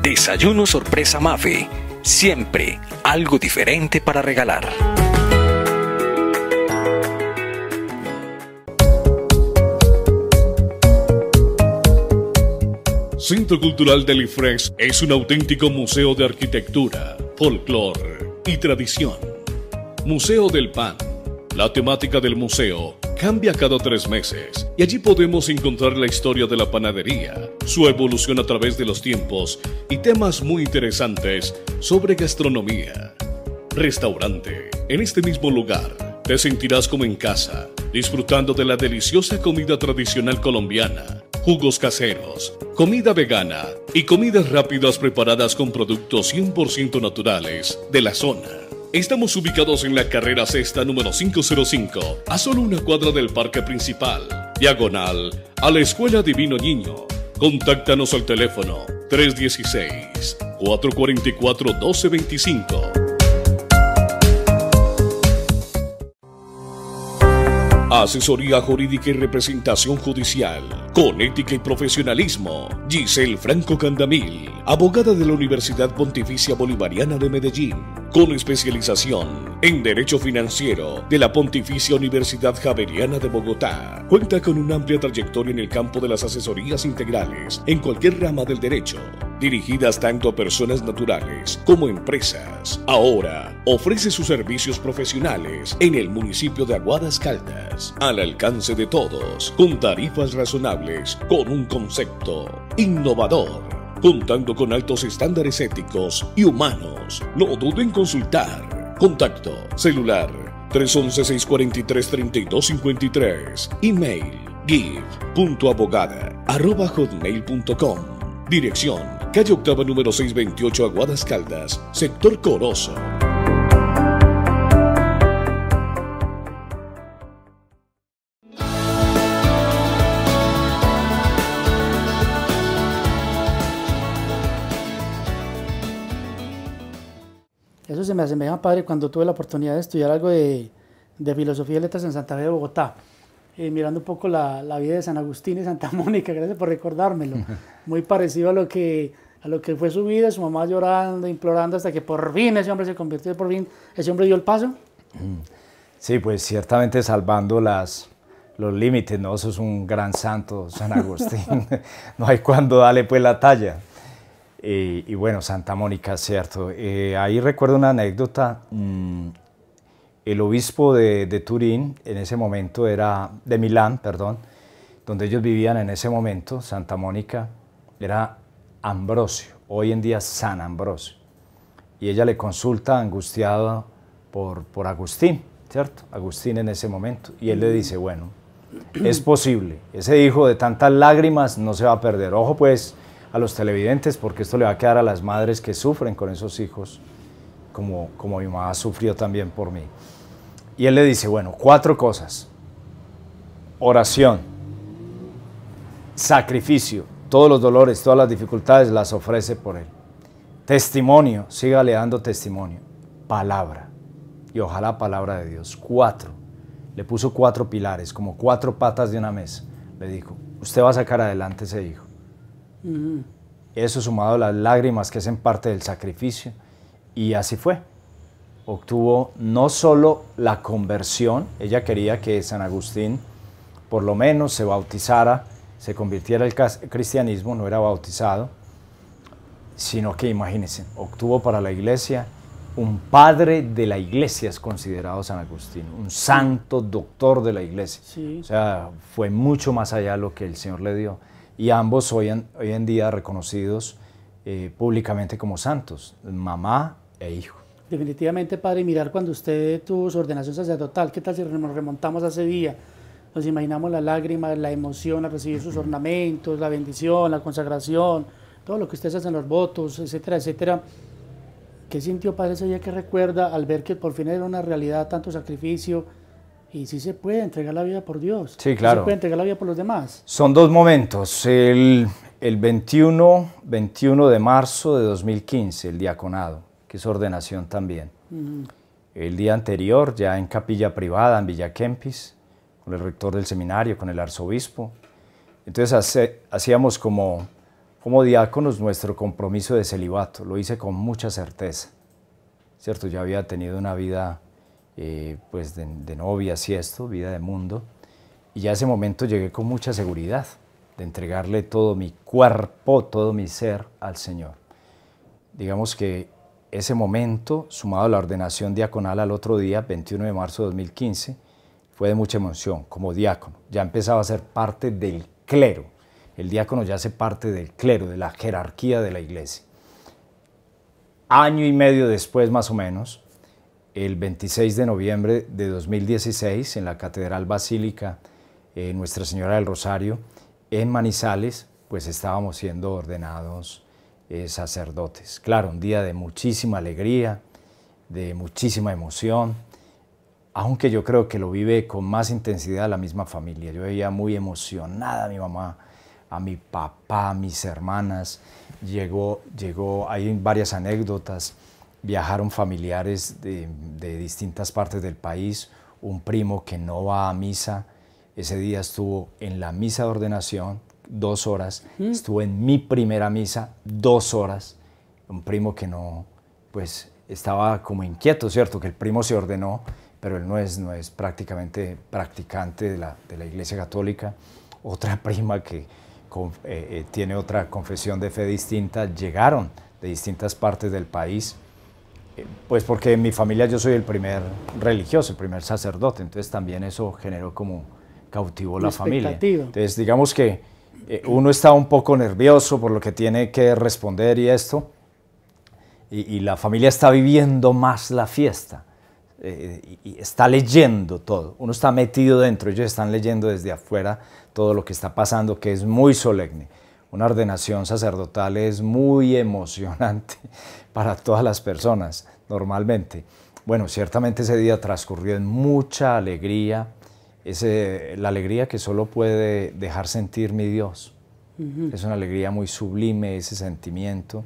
Desayuno sorpresa Mafe. Siempre algo diferente para regalar. Centro Cultural del IFRES es un auténtico museo de arquitectura, folclore y tradición. Museo del Pan. La temática del museo cambia cada 3 meses y allí podemos encontrar la historia de la panadería, su evolución a través de los tiempos y temas muy interesantes sobre gastronomía. Restaurante. En este mismo lugar te sentirás como en casa, disfrutando de la deliciosa comida tradicional colombiana, jugos caseros, comida vegana y comidas rápidas preparadas con productos 100% naturales de la zona. Estamos ubicados en la carrera sexta número 505, a solo una cuadra del parque principal, diagonal a la Escuela Divino Niño. Contáctanos al teléfono 316-444-1225. Asesoría jurídica y representación judicial, con ética y profesionalismo. Giselle Franco Candamil, abogada de la Universidad Pontificia Bolivariana de Medellín, con especialización en Derecho Financiero de la Pontificia Universidad Javeriana de Bogotá. Cuenta con una amplia trayectoria en el campo de las asesorías integrales en cualquier rama del derecho, dirigidas tanto a personas naturales como empresas. Ahora ofrece sus servicios profesionales en el municipio de Aguadas Caldas, al alcance de todos, con tarifas razonables, con un concepto innovador, contando con altos estándares éticos y humanos. No duden en consultar. Contacto celular 311-643-3253. Email give.abogada@hotmail.com. Dirección: calle Octava número 628, Aguadas Caldas, sector Corozo. Eso se me asemeja, padre, cuando tuve la oportunidad de estudiar algo de filosofía y letras en Santa Fe de Bogotá, mirando un poco la vida de San Agustín y Santa Mónica. Gracias por recordármelo. Muy parecido a lo que fue su vida, su mamá llorando, implorando, hasta que por fin ese hombre se convirtió, por fin ese hombre dio el paso. Sí, pues ciertamente salvando los límites, ¿no? Eso es un gran santo, San Agustín. No hay cuando darle pues la talla. Y bueno, Santa Mónica, cierto. Ahí recuerdo una anécdota. El obispo de Turín, en ese momento era de Milán, perdón, donde ellos vivían en ese momento, Santa Mónica, era Ambrosio, hoy en día San Ambrosio. Y ella le consulta angustiada por Agustín, ¿cierto? Agustín en ese momento. Y él le dice, bueno, es posible, ese hijo de tantas lágrimas no se va a perder. Ojo pues a los televidentes, porque esto le va a quedar a las madres que sufren con esos hijos, como mi mamá sufrió también por mí. Y él le dice, bueno, 4 cosas: oración, sacrificio, todos los dolores, todas las dificultades las ofrece por él. Testimonio, sígale dando testimonio. Palabra, y ojalá palabra de Dios. 4, le puso 4 pilares, como 4 patas de una mesa. Le dijo, usted va a sacar adelante ese hijo. Eso sumado a las lágrimas que hacen parte del sacrificio, y así fue. Obtuvo no solo la conversión, ella quería que San Agustín por lo menos se bautizara, se convirtiera al cristianismo, no era bautizado, sino que imagínense, obtuvo para la iglesia un padre de la iglesia, es considerado San Agustín, un santo doctor de la iglesia. Sí. O sea, fue mucho más allá de lo que el Señor le dio. Y ambos hoy en día reconocidos públicamente como santos, mamá e hijo. Definitivamente, padre, mirar cuando usted tuvo su ordenación sacerdotal, ¿qué tal si nos remontamos a ese día? Nos imaginamos las lágrimas, la emoción al recibir sus ornamentos, la bendición, la consagración, todo lo que ustedes hacen, los votos, etcétera, etcétera. ¿Qué sintió, padre, ese día que recuerda al ver que por fin era una realidad tanto sacrificio y sí se puede entregar la vida por Dios. Sí, claro. Se puede entregar la vida por los demás. Son dos momentos. El 21 de marzo de 2015, el diaconado, que es ordenación también. El día anterior, ya en capilla privada en Villa Kempis, con el rector del seminario, con el arzobispo. Entonces hacíamos como diáconos nuestro compromiso de celibato. Lo hice con mucha certeza, ¿cierto? Yo había tenido una vida pues de novias y esto, vida de mundo, y ya ese momento llegué con mucha seguridad de entregarle todo mi cuerpo, todo mi ser al Señor. Digamos que ese momento, sumado a la ordenación diaconal al otro día, 21 de marzo de 2015, fue de mucha emoción como diácono. Ya empezaba a ser parte del clero. El diácono ya hace parte del clero, de la jerarquía de la iglesia. Año y medio después, más o menos, el 26 de noviembre de 2016, en la Catedral Basílica Nuestra Señora del Rosario, en Manizales, pues estábamos siendo ordenados sacerdotes. Claro, un día de muchísima alegría, de muchísima emoción, aunque yo creo que lo vive con más intensidad la misma familia. Yo veía muy emocionada a mi mamá, a mi papá, a mis hermanas. Hay varias anécdotas. Viajaron familiares de distintas partes del país. Un primo que no va a misa, ese día estuvo en la misa de ordenación 2 horas, estuvo en mi primera misa 2 horas. Un primo que no, pues estaba como inquieto, ¿cierto? Que el primo se ordenó, pero él no es prácticamente practicante de la Iglesia Católica. Otra prima que tiene otra confesión de fe distinta, llegaron de distintas partes del país. Pues porque en mi familia yo soy el primer religioso, el primer sacerdote, entonces también eso cautivó la familia. Entonces digamos que uno está un poco nervioso por lo que tiene que responder y esto, y la familia está viviendo más la fiesta, y está leyendo todo, uno está metido dentro, ellos están leyendo desde afuera todo lo que está pasando, que es muy solemne. Una ordenación sacerdotal es muy emocionante para todas las personas, normalmente. Bueno, ciertamente ese día transcurrió en mucha alegría, la alegría que solo puede dejar sentir mi Dios. Es una alegría muy sublime, ese sentimiento,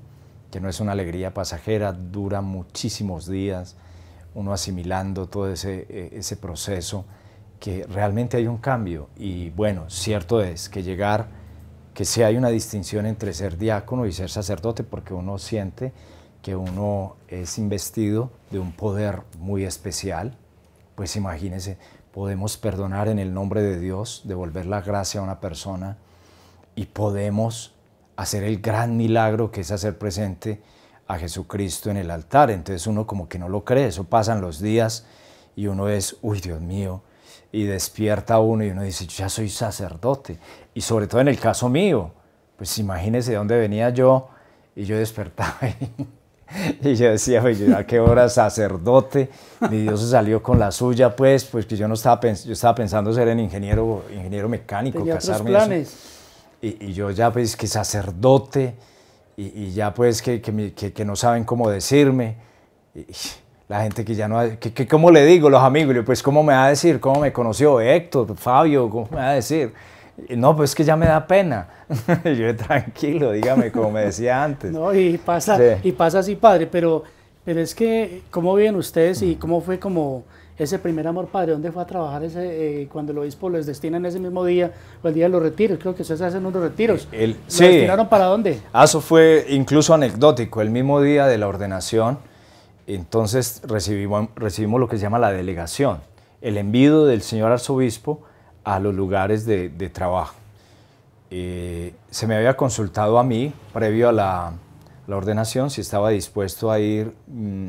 que no es una alegría pasajera, dura muchísimos días, uno asimilando todo ese proceso, que realmente hay un cambio. Y bueno, cierto es que sí hay una distinción entre ser diácono y ser sacerdote, porque uno siente que uno es investido de un poder muy especial. Pues imagínense, podemos perdonar en el nombre de Dios, devolver la gracia a una persona, y podemos hacer el gran milagro que es hacer presente a Jesucristo en el altar. Entonces uno como que no lo cree, eso pasan los días y uno es, uy, Dios mío, y despierta uno y uno dice, yo ya soy sacerdote. Y sobre todo en el caso mío, pues imagínese de dónde venía yo, y yo despertaba y yo decía, oye, ¿a qué hora sacerdote? Mi Dios se salió con la suya, pues que yo estaba pensando ser en ingeniero mecánico, tenía casarme. Otros planes. Y yo ya pues que sacerdote, y ya pues que no saben cómo decirme. Y la gente que ya no, ¿cómo le digo? Los amigos, y yo, pues ¿cómo me va a decir? ¿Cómo me conoció? Héctor, Fabio, ¿cómo me va a decir? No, pues que ya me da pena. Yo tranquilo, dígame, como me decía antes. No, y pasa así, padre, pero es que, ¿cómo viven ustedes y cómo fue como ese primer amor, padre? ¿Dónde fue a trabajar cuando el obispo les destina en ese mismo día o el día de los retiros? Creo que ustedes hacen unos retiros. ¿Lo destinaron para dónde? Eso fue incluso anecdótico, el mismo día de la ordenación. Entonces recibimos lo que se llama la delegación, el envío del señor arzobispo a los lugares de trabajo. Se me había consultado a mí, previo a la ordenación, si estaba dispuesto a ir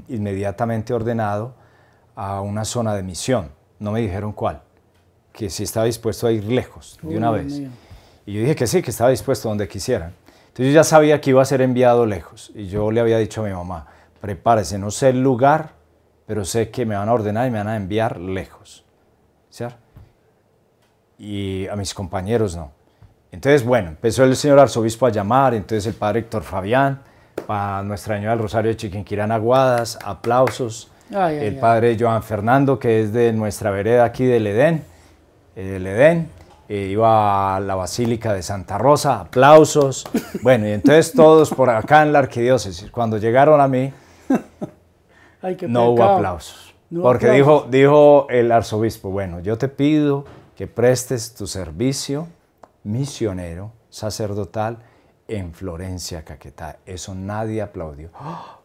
inmediatamente ordenado a una zona de misión. No me dijeron cuál, que si estaba dispuesto a ir lejos, de una vez. Mío. Y yo dije que sí, que estaba dispuesto donde quisieran. Entonces yo ya sabía que iba a ser enviado lejos, y yo le había dicho a mi mamá, prepárese, no sé el lugar, pero sé que me van a ordenar y me van a enviar lejos, ¿cierto? Y a mis compañeros no. Entonces, bueno, empezó el señor arzobispo a llamar, entonces el padre Héctor Fabián, para Nuestra Señora del Rosario de Chiquinquirá en Aguadas, aplausos, el padre Joan Fernando, que es de nuestra vereda aquí del Edén, iba a la Basílica de Santa Rosa, aplausos, bueno, y entonces todos por acá en la arquidiócesis, cuando llegaron a mí, no hubo aplausos, porque dijo el arzobispo, bueno, yo te pido que prestes tu servicio misionero, sacerdotal, en Florencia, Caquetá. Eso nadie aplaudió.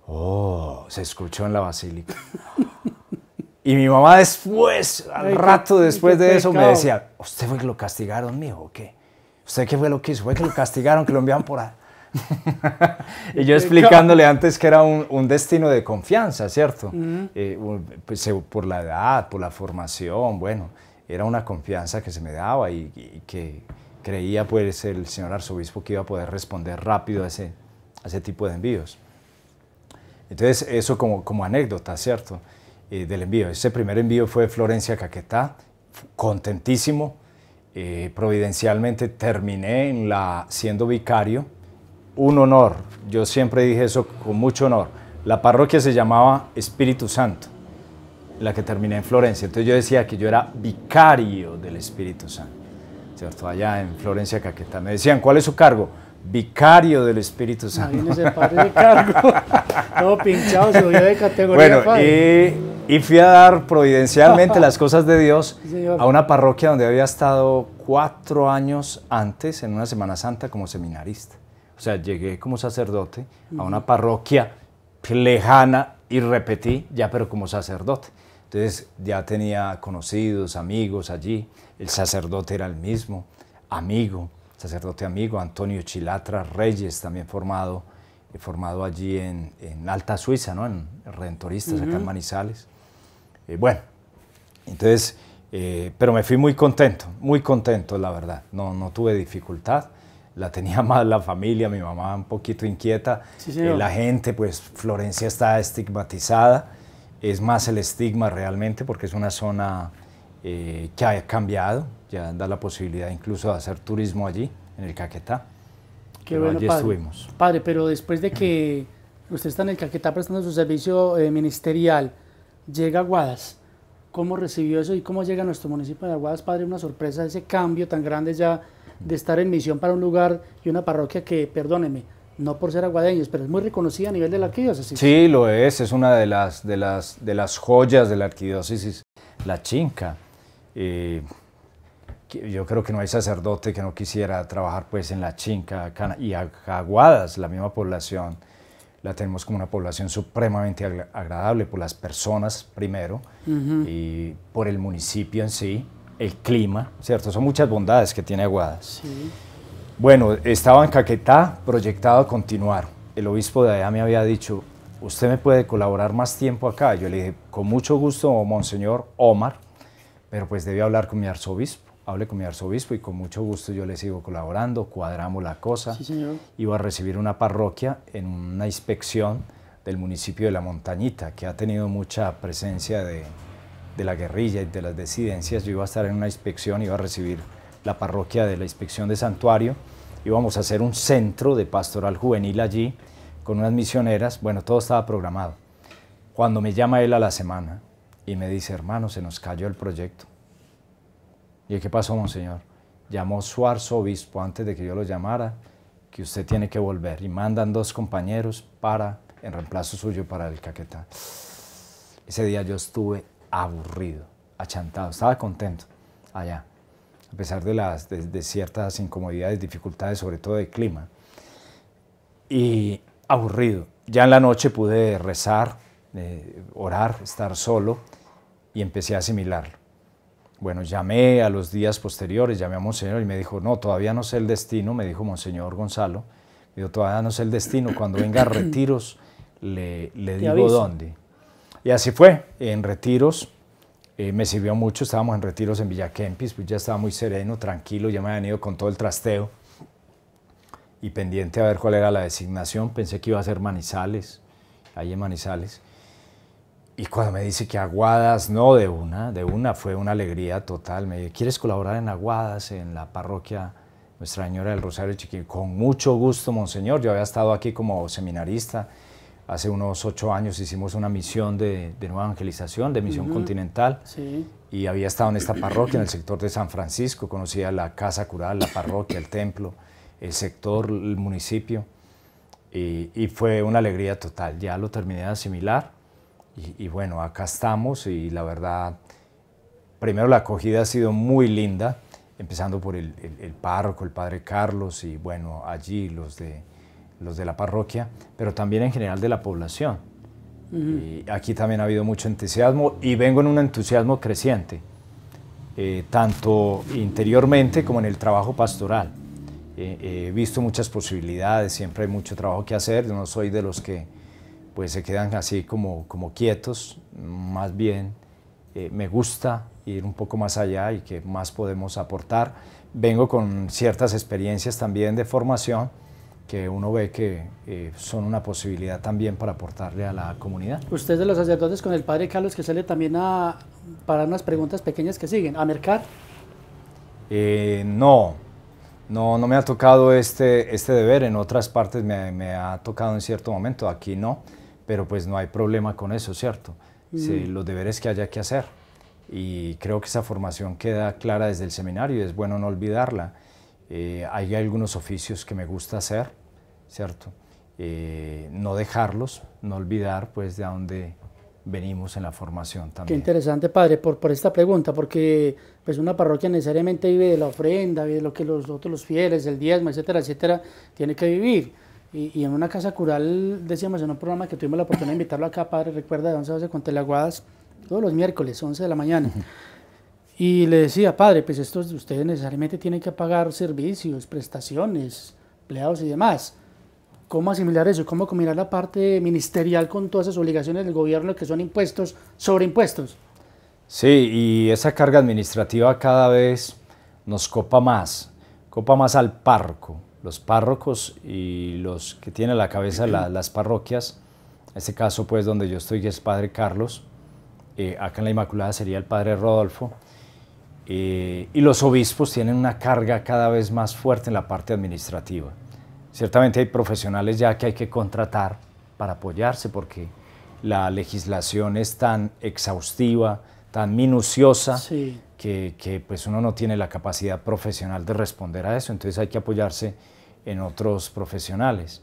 Oh, se escuchó en la basílica. Y mi mamá después, al rato después de eso, me decía, ¿usted fue que lo castigaron, mijo, o qué? ¿Usted qué fue lo que hizo? ¿Fue que lo castigaron, que lo enviaron por ahí? Y yo explicándole antes que era un destino de confianza, ¿cierto? Pues, por la edad, por la formación, bueno, era una confianza que se me daba y que creía pues el señor arzobispo que iba a poder responder rápido a ese tipo de envíos. Entonces eso como anécdota, ¿cierto? Del envío. Ese primer envío fue de Florencia a Caquetá, contentísimo. Providencialmente terminé siendo vicario. Un honor, yo siempre dije eso con mucho honor. La parroquia se llamaba Espíritu Santo, la que terminé en Florencia. Entonces yo decía que yo era vicario del Espíritu Santo, ¿cierto? Allá en Florencia, Caquetá. Me decían, ¿cuál es su cargo? Vicario del Espíritu Santo. Imagínese, padre, de cargo. Todo pinchado, se volvió de categoría. Bueno, y fui a dar providencialmente las cosas de Dios a una parroquia donde había estado 4 años antes, en una Semana Santa, como seminarista. O sea, llegué como sacerdote a una parroquia lejana y repetí ya, pero como sacerdote. Entonces ya tenía conocidos, amigos allí. El sacerdote era el mismo, sacerdote amigo, Antonio Chilatra Reyes, también formado allí en Alta Suiza, ¿no? En Redentoristas, acá en Manizales. Bueno, entonces, pero me fui muy contento, la verdad. No tuve dificultad. La tenía más la familia, mi mamá un poquito inquieta. Sí, la gente, pues Florencia está estigmatizada. Es más el estigma realmente porque es una zona que ha cambiado. Ya da la posibilidad incluso de hacer turismo allí, en el Caquetá. Qué bueno, allí estuvimos. Padre, pero después de que usted está en el Caquetá prestando su servicio ministerial, llega a Aguadas. ¿Cómo recibió eso y cómo llega a nuestro municipio de Aguadas, padre? Una sorpresa, ese cambio tan grande ya de estar en misión para un lugar y una parroquia que, perdóneme, no por ser aguadeños, pero es muy reconocida a nivel de la arquidiócesis. Sí, lo es una de las joyas de la arquidiócesis, la Chinca. Yo creo que no hay sacerdote que no quisiera trabajar pues en la Chinca y Aguadas, la misma población. La tenemos como una población supremamente agradable por las personas primero y por el municipio en sí, el clima, ¿cierto? Son muchas bondades que tiene Aguadas. Sí. Bueno, estaba en Caquetá, proyectado a continuar. El obispo de allá me había dicho, ¿usted me puede colaborar más tiempo acá? Yo le dije, con mucho gusto, Monseñor Omar, pero pues debe hablar con mi arzobispo. Hable con mi arzobispo y con mucho gusto yo le sigo colaborando, cuadramos la cosa. Sí, señor. Iba a recibir una parroquia en una inspección del municipio de La Montañita, que ha tenido mucha presencia de la guerrilla y de las disidencias. Yo iba a estar en una inspección, iba a recibir la parroquia de la inspección de Santuario, íbamos a hacer un centro de pastoral juvenil allí, con unas misioneras, bueno, todo estaba programado. Cuando me llama él a la semana y me dice, hermano, se nos cayó el proyecto. ¿Y qué pasó, monseñor? Llamó su arzobispo antes de que yo lo llamara, que usted tiene que volver. Y mandan 2 compañeros en reemplazo suyo para el Caquetá. Ese día yo estuve aburrido, achantado, estaba contento allá, a pesar de ciertas incomodidades, dificultades, sobre todo de clima. Y aburrido. Ya en la noche pude rezar, orar, estar solo y empecé a asimilarlo. Bueno, llamé a los días posteriores, llamé a Monseñor y me dijo, no, todavía no sé el destino, me dijo Monseñor Gonzalo, me dijo, todavía no sé el destino, cuando venga a Retiros le digo dónde. Y así fue, en Retiros me sirvió mucho, estábamos en Retiros en Villa Kempis, pues ya estaba muy sereno, tranquilo, ya me habían ido con todo el trasteo y pendiente a ver cuál era la designación, pensé que iba a ser Manizales, ahí en Manizales. Y cuando me dice que Aguadas, no, de una, fue una alegría total. Me dice, ¿quieres colaborar en Aguadas, en la parroquia Nuestra Señora del Rosario Chiquinquirá? Con mucho gusto, monseñor. Yo había estado aquí como seminarista, Hace unos 8 años hicimos una misión de nueva evangelización, de misión continental, Sí. y había estado en esta parroquia, en el sector de San Francisco, conocía la casa cural, la parroquia, el templo, el sector, el municipio, y fue una alegría total. Ya lo terminé de asimilar, y bueno, acá estamos, y la verdad, primero la acogida ha sido muy linda, empezando por el párroco, el padre Carlos, y bueno, allí los de la parroquia, pero también en general de la población. Y aquí también ha habido mucho entusiasmo, y vengo en un entusiasmo creciente, tanto interiormente como en el trabajo pastoral. He visto muchas posibilidades, siempre hay mucho trabajo que hacer. Yo no soy de los que pues se quedan así como quietos, más bien me gusta ir un poco más allá y que más podemos aportar. Vengo con ciertas experiencias también de formación que uno ve que son una posibilidad también para aportarle a la comunidad. Usted de los sacerdotes con el padre Carlos que sale también para unas preguntas pequeñas que siguen, ¿a mercar? No me ha tocado este deber. En otras partes me ha tocado en cierto momento, aquí no, pero pues no hay problema con eso, ¿cierto? Los deberes que haya que hacer, y creo que esa formación queda clara desde el seminario y es bueno no olvidarla. Hay algunos oficios que me gusta hacer, ¿cierto? No dejarlos, no olvidar pues de dónde venimos en la formación también. Qué interesante, padre, por esta pregunta, porque pues una parroquia necesariamente vive de la ofrenda, vive de lo que los fieles, el diezmo, etcétera, etcétera, tiene que vivir. Y en una casa cural, decíamos en un programa que tuvimos la oportunidad de invitarlo acá, padre, recuerda, de 11 a 12 con Teleaguadas, todos los miércoles, 11 de la mañana. Y le decía, padre, pues ustedes necesariamente tienen que pagar servicios, prestaciones, empleados y demás. ¿Cómo asimilar eso? ¿Cómo combinar la parte ministerial con todas esas obligaciones del gobierno que son impuestos sobre impuestos? Sí, y esa carga administrativa cada vez nos copa más al párroco. Los párrocos y los que tienen a la cabeza las parroquias, en este caso pues donde yo estoy, que es padre Carlos, acá en la Inmaculada sería el padre Rodolfo, y los obispos tienen una carga cada vez más fuerte en la parte administrativa. Ciertamente hay profesionales ya que hay que contratar para apoyarse porque la legislación es tan exhaustiva, tan minuciosa, sí, que pues uno no tiene la capacidad profesional de responder a eso, entonces hay que apoyarse en otros profesionales.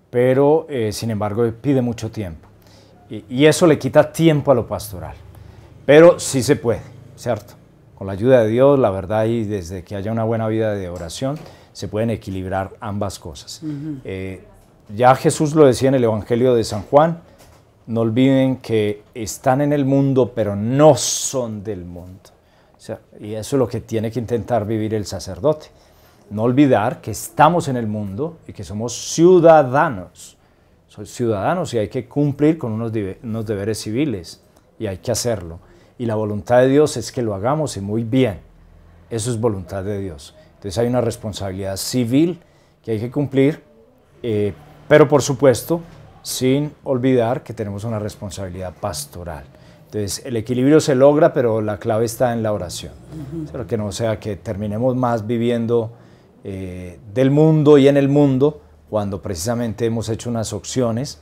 Pero, sin embargo, pide mucho tiempo. Y eso le quita tiempo a lo pastoral. Pero sí se puede, ¿cierto? Con la ayuda de Dios, la verdad, y desde que haya una buena vida de oración, se pueden equilibrar ambas cosas. Ya Jesús lo decía en el Evangelio de San Juan, no olviden que están en el mundo, pero no son del mundo. O sea, y eso es lo que tiene que intentar vivir el sacerdote. No olvidar que estamos en el mundo y que somos ciudadanos. Somos ciudadanos y hay que cumplir con unos deberes civiles y hay que hacerlo. Y la voluntad de Dios es que lo hagamos y muy bien. Eso es voluntad de Dios. Entonces hay una responsabilidad civil que hay que cumplir, pero por supuesto sin olvidar que tenemos una responsabilidad pastoral. Entonces el equilibrio se logra, pero la clave está en la oración. Pero que no sea que terminemos más viviendo del mundo y en el mundo, cuando precisamente hemos hecho unas opciones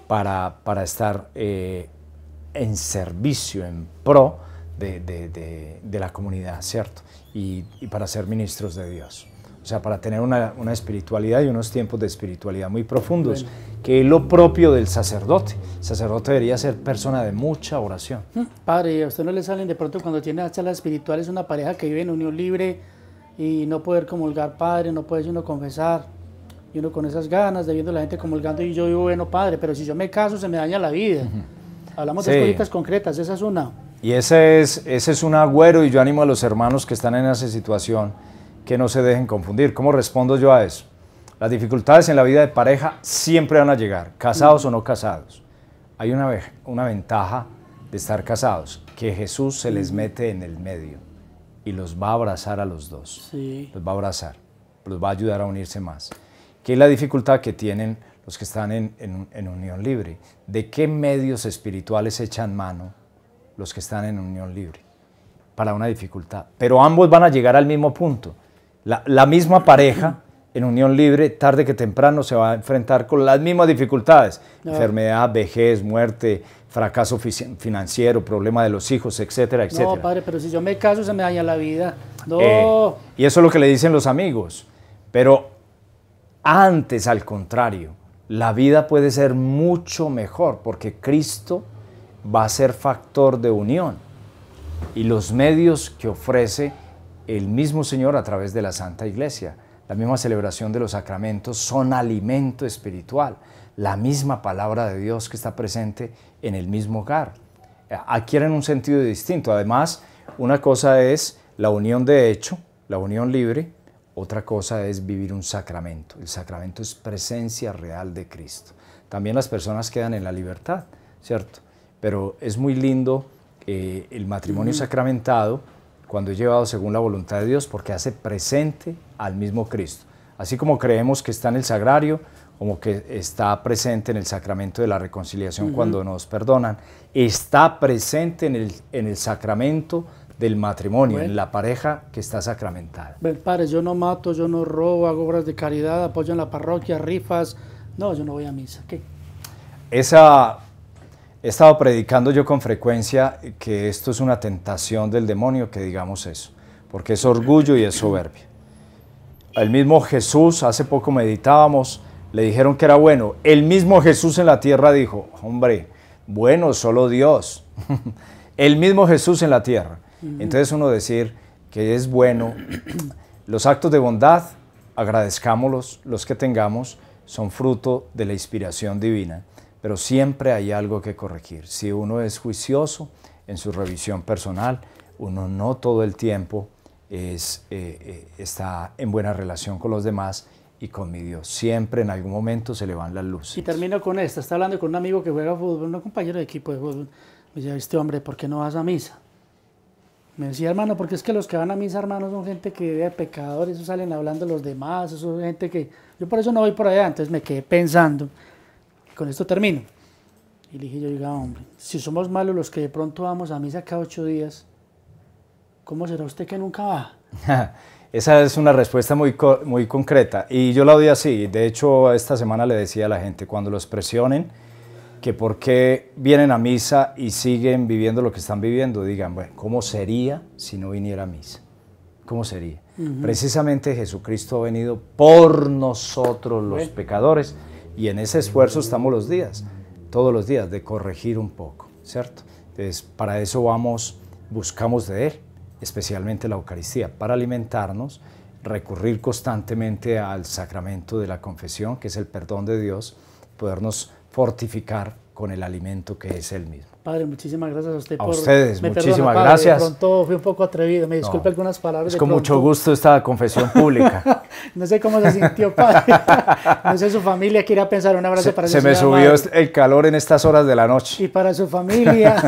para estar en servicio, en pro de la comunidad, ¿cierto? Y para ser ministros de Dios. O sea, para tener una espiritualidad y unos tiempos de espiritualidad muy profundos, bueno, que es lo propio del sacerdote. El sacerdote debería ser persona de mucha oración. Padre, ¿a usted no le salen de pronto cuando tiene charlas espirituales una pareja que vive en unión libre y no poder comulgar, padre, no puede uno confesar, y uno con esas ganas de viendo a la gente comulgando y yo digo, bueno, padre, pero si yo me caso se me daña la vida? Hablamos de cositas concretas, esa es una. Y ese es un agüero, y yo animo a los hermanos que están en esa situación que no se dejen confundir. ¿Cómo respondo yo a eso? Las dificultades en la vida de pareja siempre van a llegar, casados o no casados. Hay una ventaja de estar casados, que Jesús se les mete en el medio y los va a abrazar a los dos. Sí. Los va a abrazar, los va a ayudar a unirse más. ¿Qué es la dificultad que tienen los que están en unión libre? ¿De qué medios espirituales echan mano los que están en unión libre? Para una dificultad. Pero ambos van a llegar al mismo punto. La misma pareja en unión libre, tarde que temprano se va a enfrentar con las mismas dificultades. No. Enfermedad, vejez, muerte, fracaso financiero, problema de los hijos, etcétera, etcétera. No, padre, pero si yo me caso se me daña la vida. No. Y eso es lo que le dicen los amigos. Pero antes, al contrario, la vida puede ser mucho mejor porque Cristo va a ser factor de unión. Y los medios que ofrece el mismo Señor a través de la Santa Iglesia, la misma celebración de los sacramentos, son alimento espiritual. La misma palabra de Dios que está presente en el mismo hogar. Adquieren un sentido distinto. Además, una cosa es la unión de hecho, la unión libre, otra cosa es vivir un sacramento. El sacramento es presencia real de Cristo. También las personas quedan en la libertad, ¿cierto? Pero es muy lindo el matrimonio sacramentado cuando es llevado según la voluntad de Dios porque hace presente al mismo Cristo. Así como creemos que está en el sagrario, como que está presente en el sacramento de la reconciliación cuando nos perdonan, está presente en el sacramento del matrimonio, en la pareja que está sacramentada. Padre, yo no mato, yo no robo, hago obras de caridad, apoyo en la parroquia, rifas. No, yo no voy a misa. ¿Qué? He estado predicando yo con frecuencia que esto es una tentación del demonio que digamos eso, porque es orgullo y es soberbia. El mismo Jesús, hace poco meditábamos, le dijeron que era bueno. El mismo Jesús en la tierra dijo, hombre, bueno, solo Dios. El mismo Jesús en la tierra. Entonces uno decir que es bueno, los actos de bondad, agradezcámoslos, los que tengamos, son fruto de la inspiración divina, pero siempre hay algo que corregir. Si uno es juicioso en su revisión personal, uno no todo el tiempo está en buena relación con los demás y con mi Dios. Siempre en algún momento se le van las luces. Y termino con esta. Está hablando con un amigo que juega fútbol, un compañero de equipo de fútbol. Me decía, este hombre, ¿por qué no vas a misa? Me decía, hermano, porque es que los que van a misa, hermano, son gente que es pecadores, eso salen hablando de los demás, eso es gente que... Yo por eso no voy por allá. Entonces me quedé pensando, con esto termino. Y le dije yo, diga, hombre, si somos malos los que de pronto vamos a misa cada 8 días, ¿cómo será usted que nunca va? Esa es una respuesta muy concreta y yo la doy así. De hecho, esta semana le decía a la gente, cuando los presionen, que por qué vienen a misa y siguen viviendo lo que están viviendo, digan, bueno, ¿cómo sería si no viniera a misa? ¿Cómo sería? Precisamente Jesucristo ha venido por nosotros los pecadores y en ese esfuerzo estamos los días, todos los días, de corregir un poco, ¿cierto? Entonces, para eso buscamos de Él, especialmente la Eucaristía, para alimentarnos, recurrir constantemente al sacramento de la confesión, que es el perdón de Dios, podernos fortificar con el alimento que es Él mismo. Padre, muchísimas gracias a usted. A ustedes, muchísimas gracias. De pronto fui un poco atrevido, me disculpe algunas palabras. Es con mucho gusto esta confesión pública. No sé cómo se sintió, padre. No sé su familia, qué irá pensar. Un abrazo para su Se me subió el calor en estas horas de la noche. Y para su familia,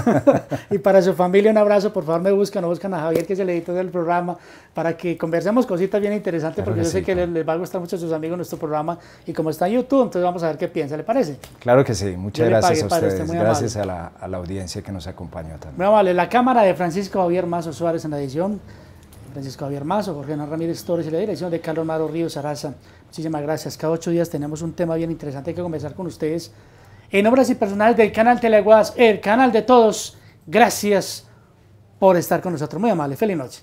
un abrazo. Por favor, no buscan a Javier, que es el editor del programa, para que conversemos cositas bien interesantes, claro, porque yo sé que les va a gustar mucho a sus amigos nuestro programa. Y como está en YouTube, entonces vamos a ver qué piensa, ¿le parece? Claro que sí, muchas gracias a ustedes. Gracias a la audiencia que nos acompañó también. Muy amable. La cámara de Francisco Javier Mazo Suárez en la edición, Francisco Javier Mazo, Jorge Hernán Ramírez Torres y la dirección de Carlos Maro Ríos Araza. Muchísimas gracias. Cada 8 días tenemos un tema bien interesante que conversar con ustedes en Obras y Personales del canal Teleaguadas, el canal de todos. Gracias por estar con nosotros. Muy amable. Feliz noche.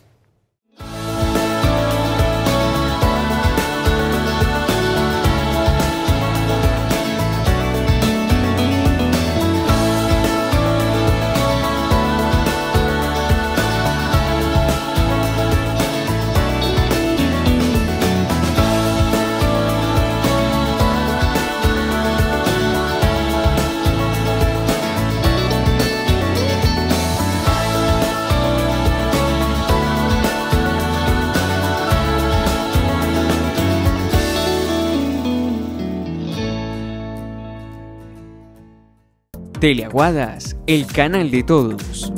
Teleaguadas, el canal de todos.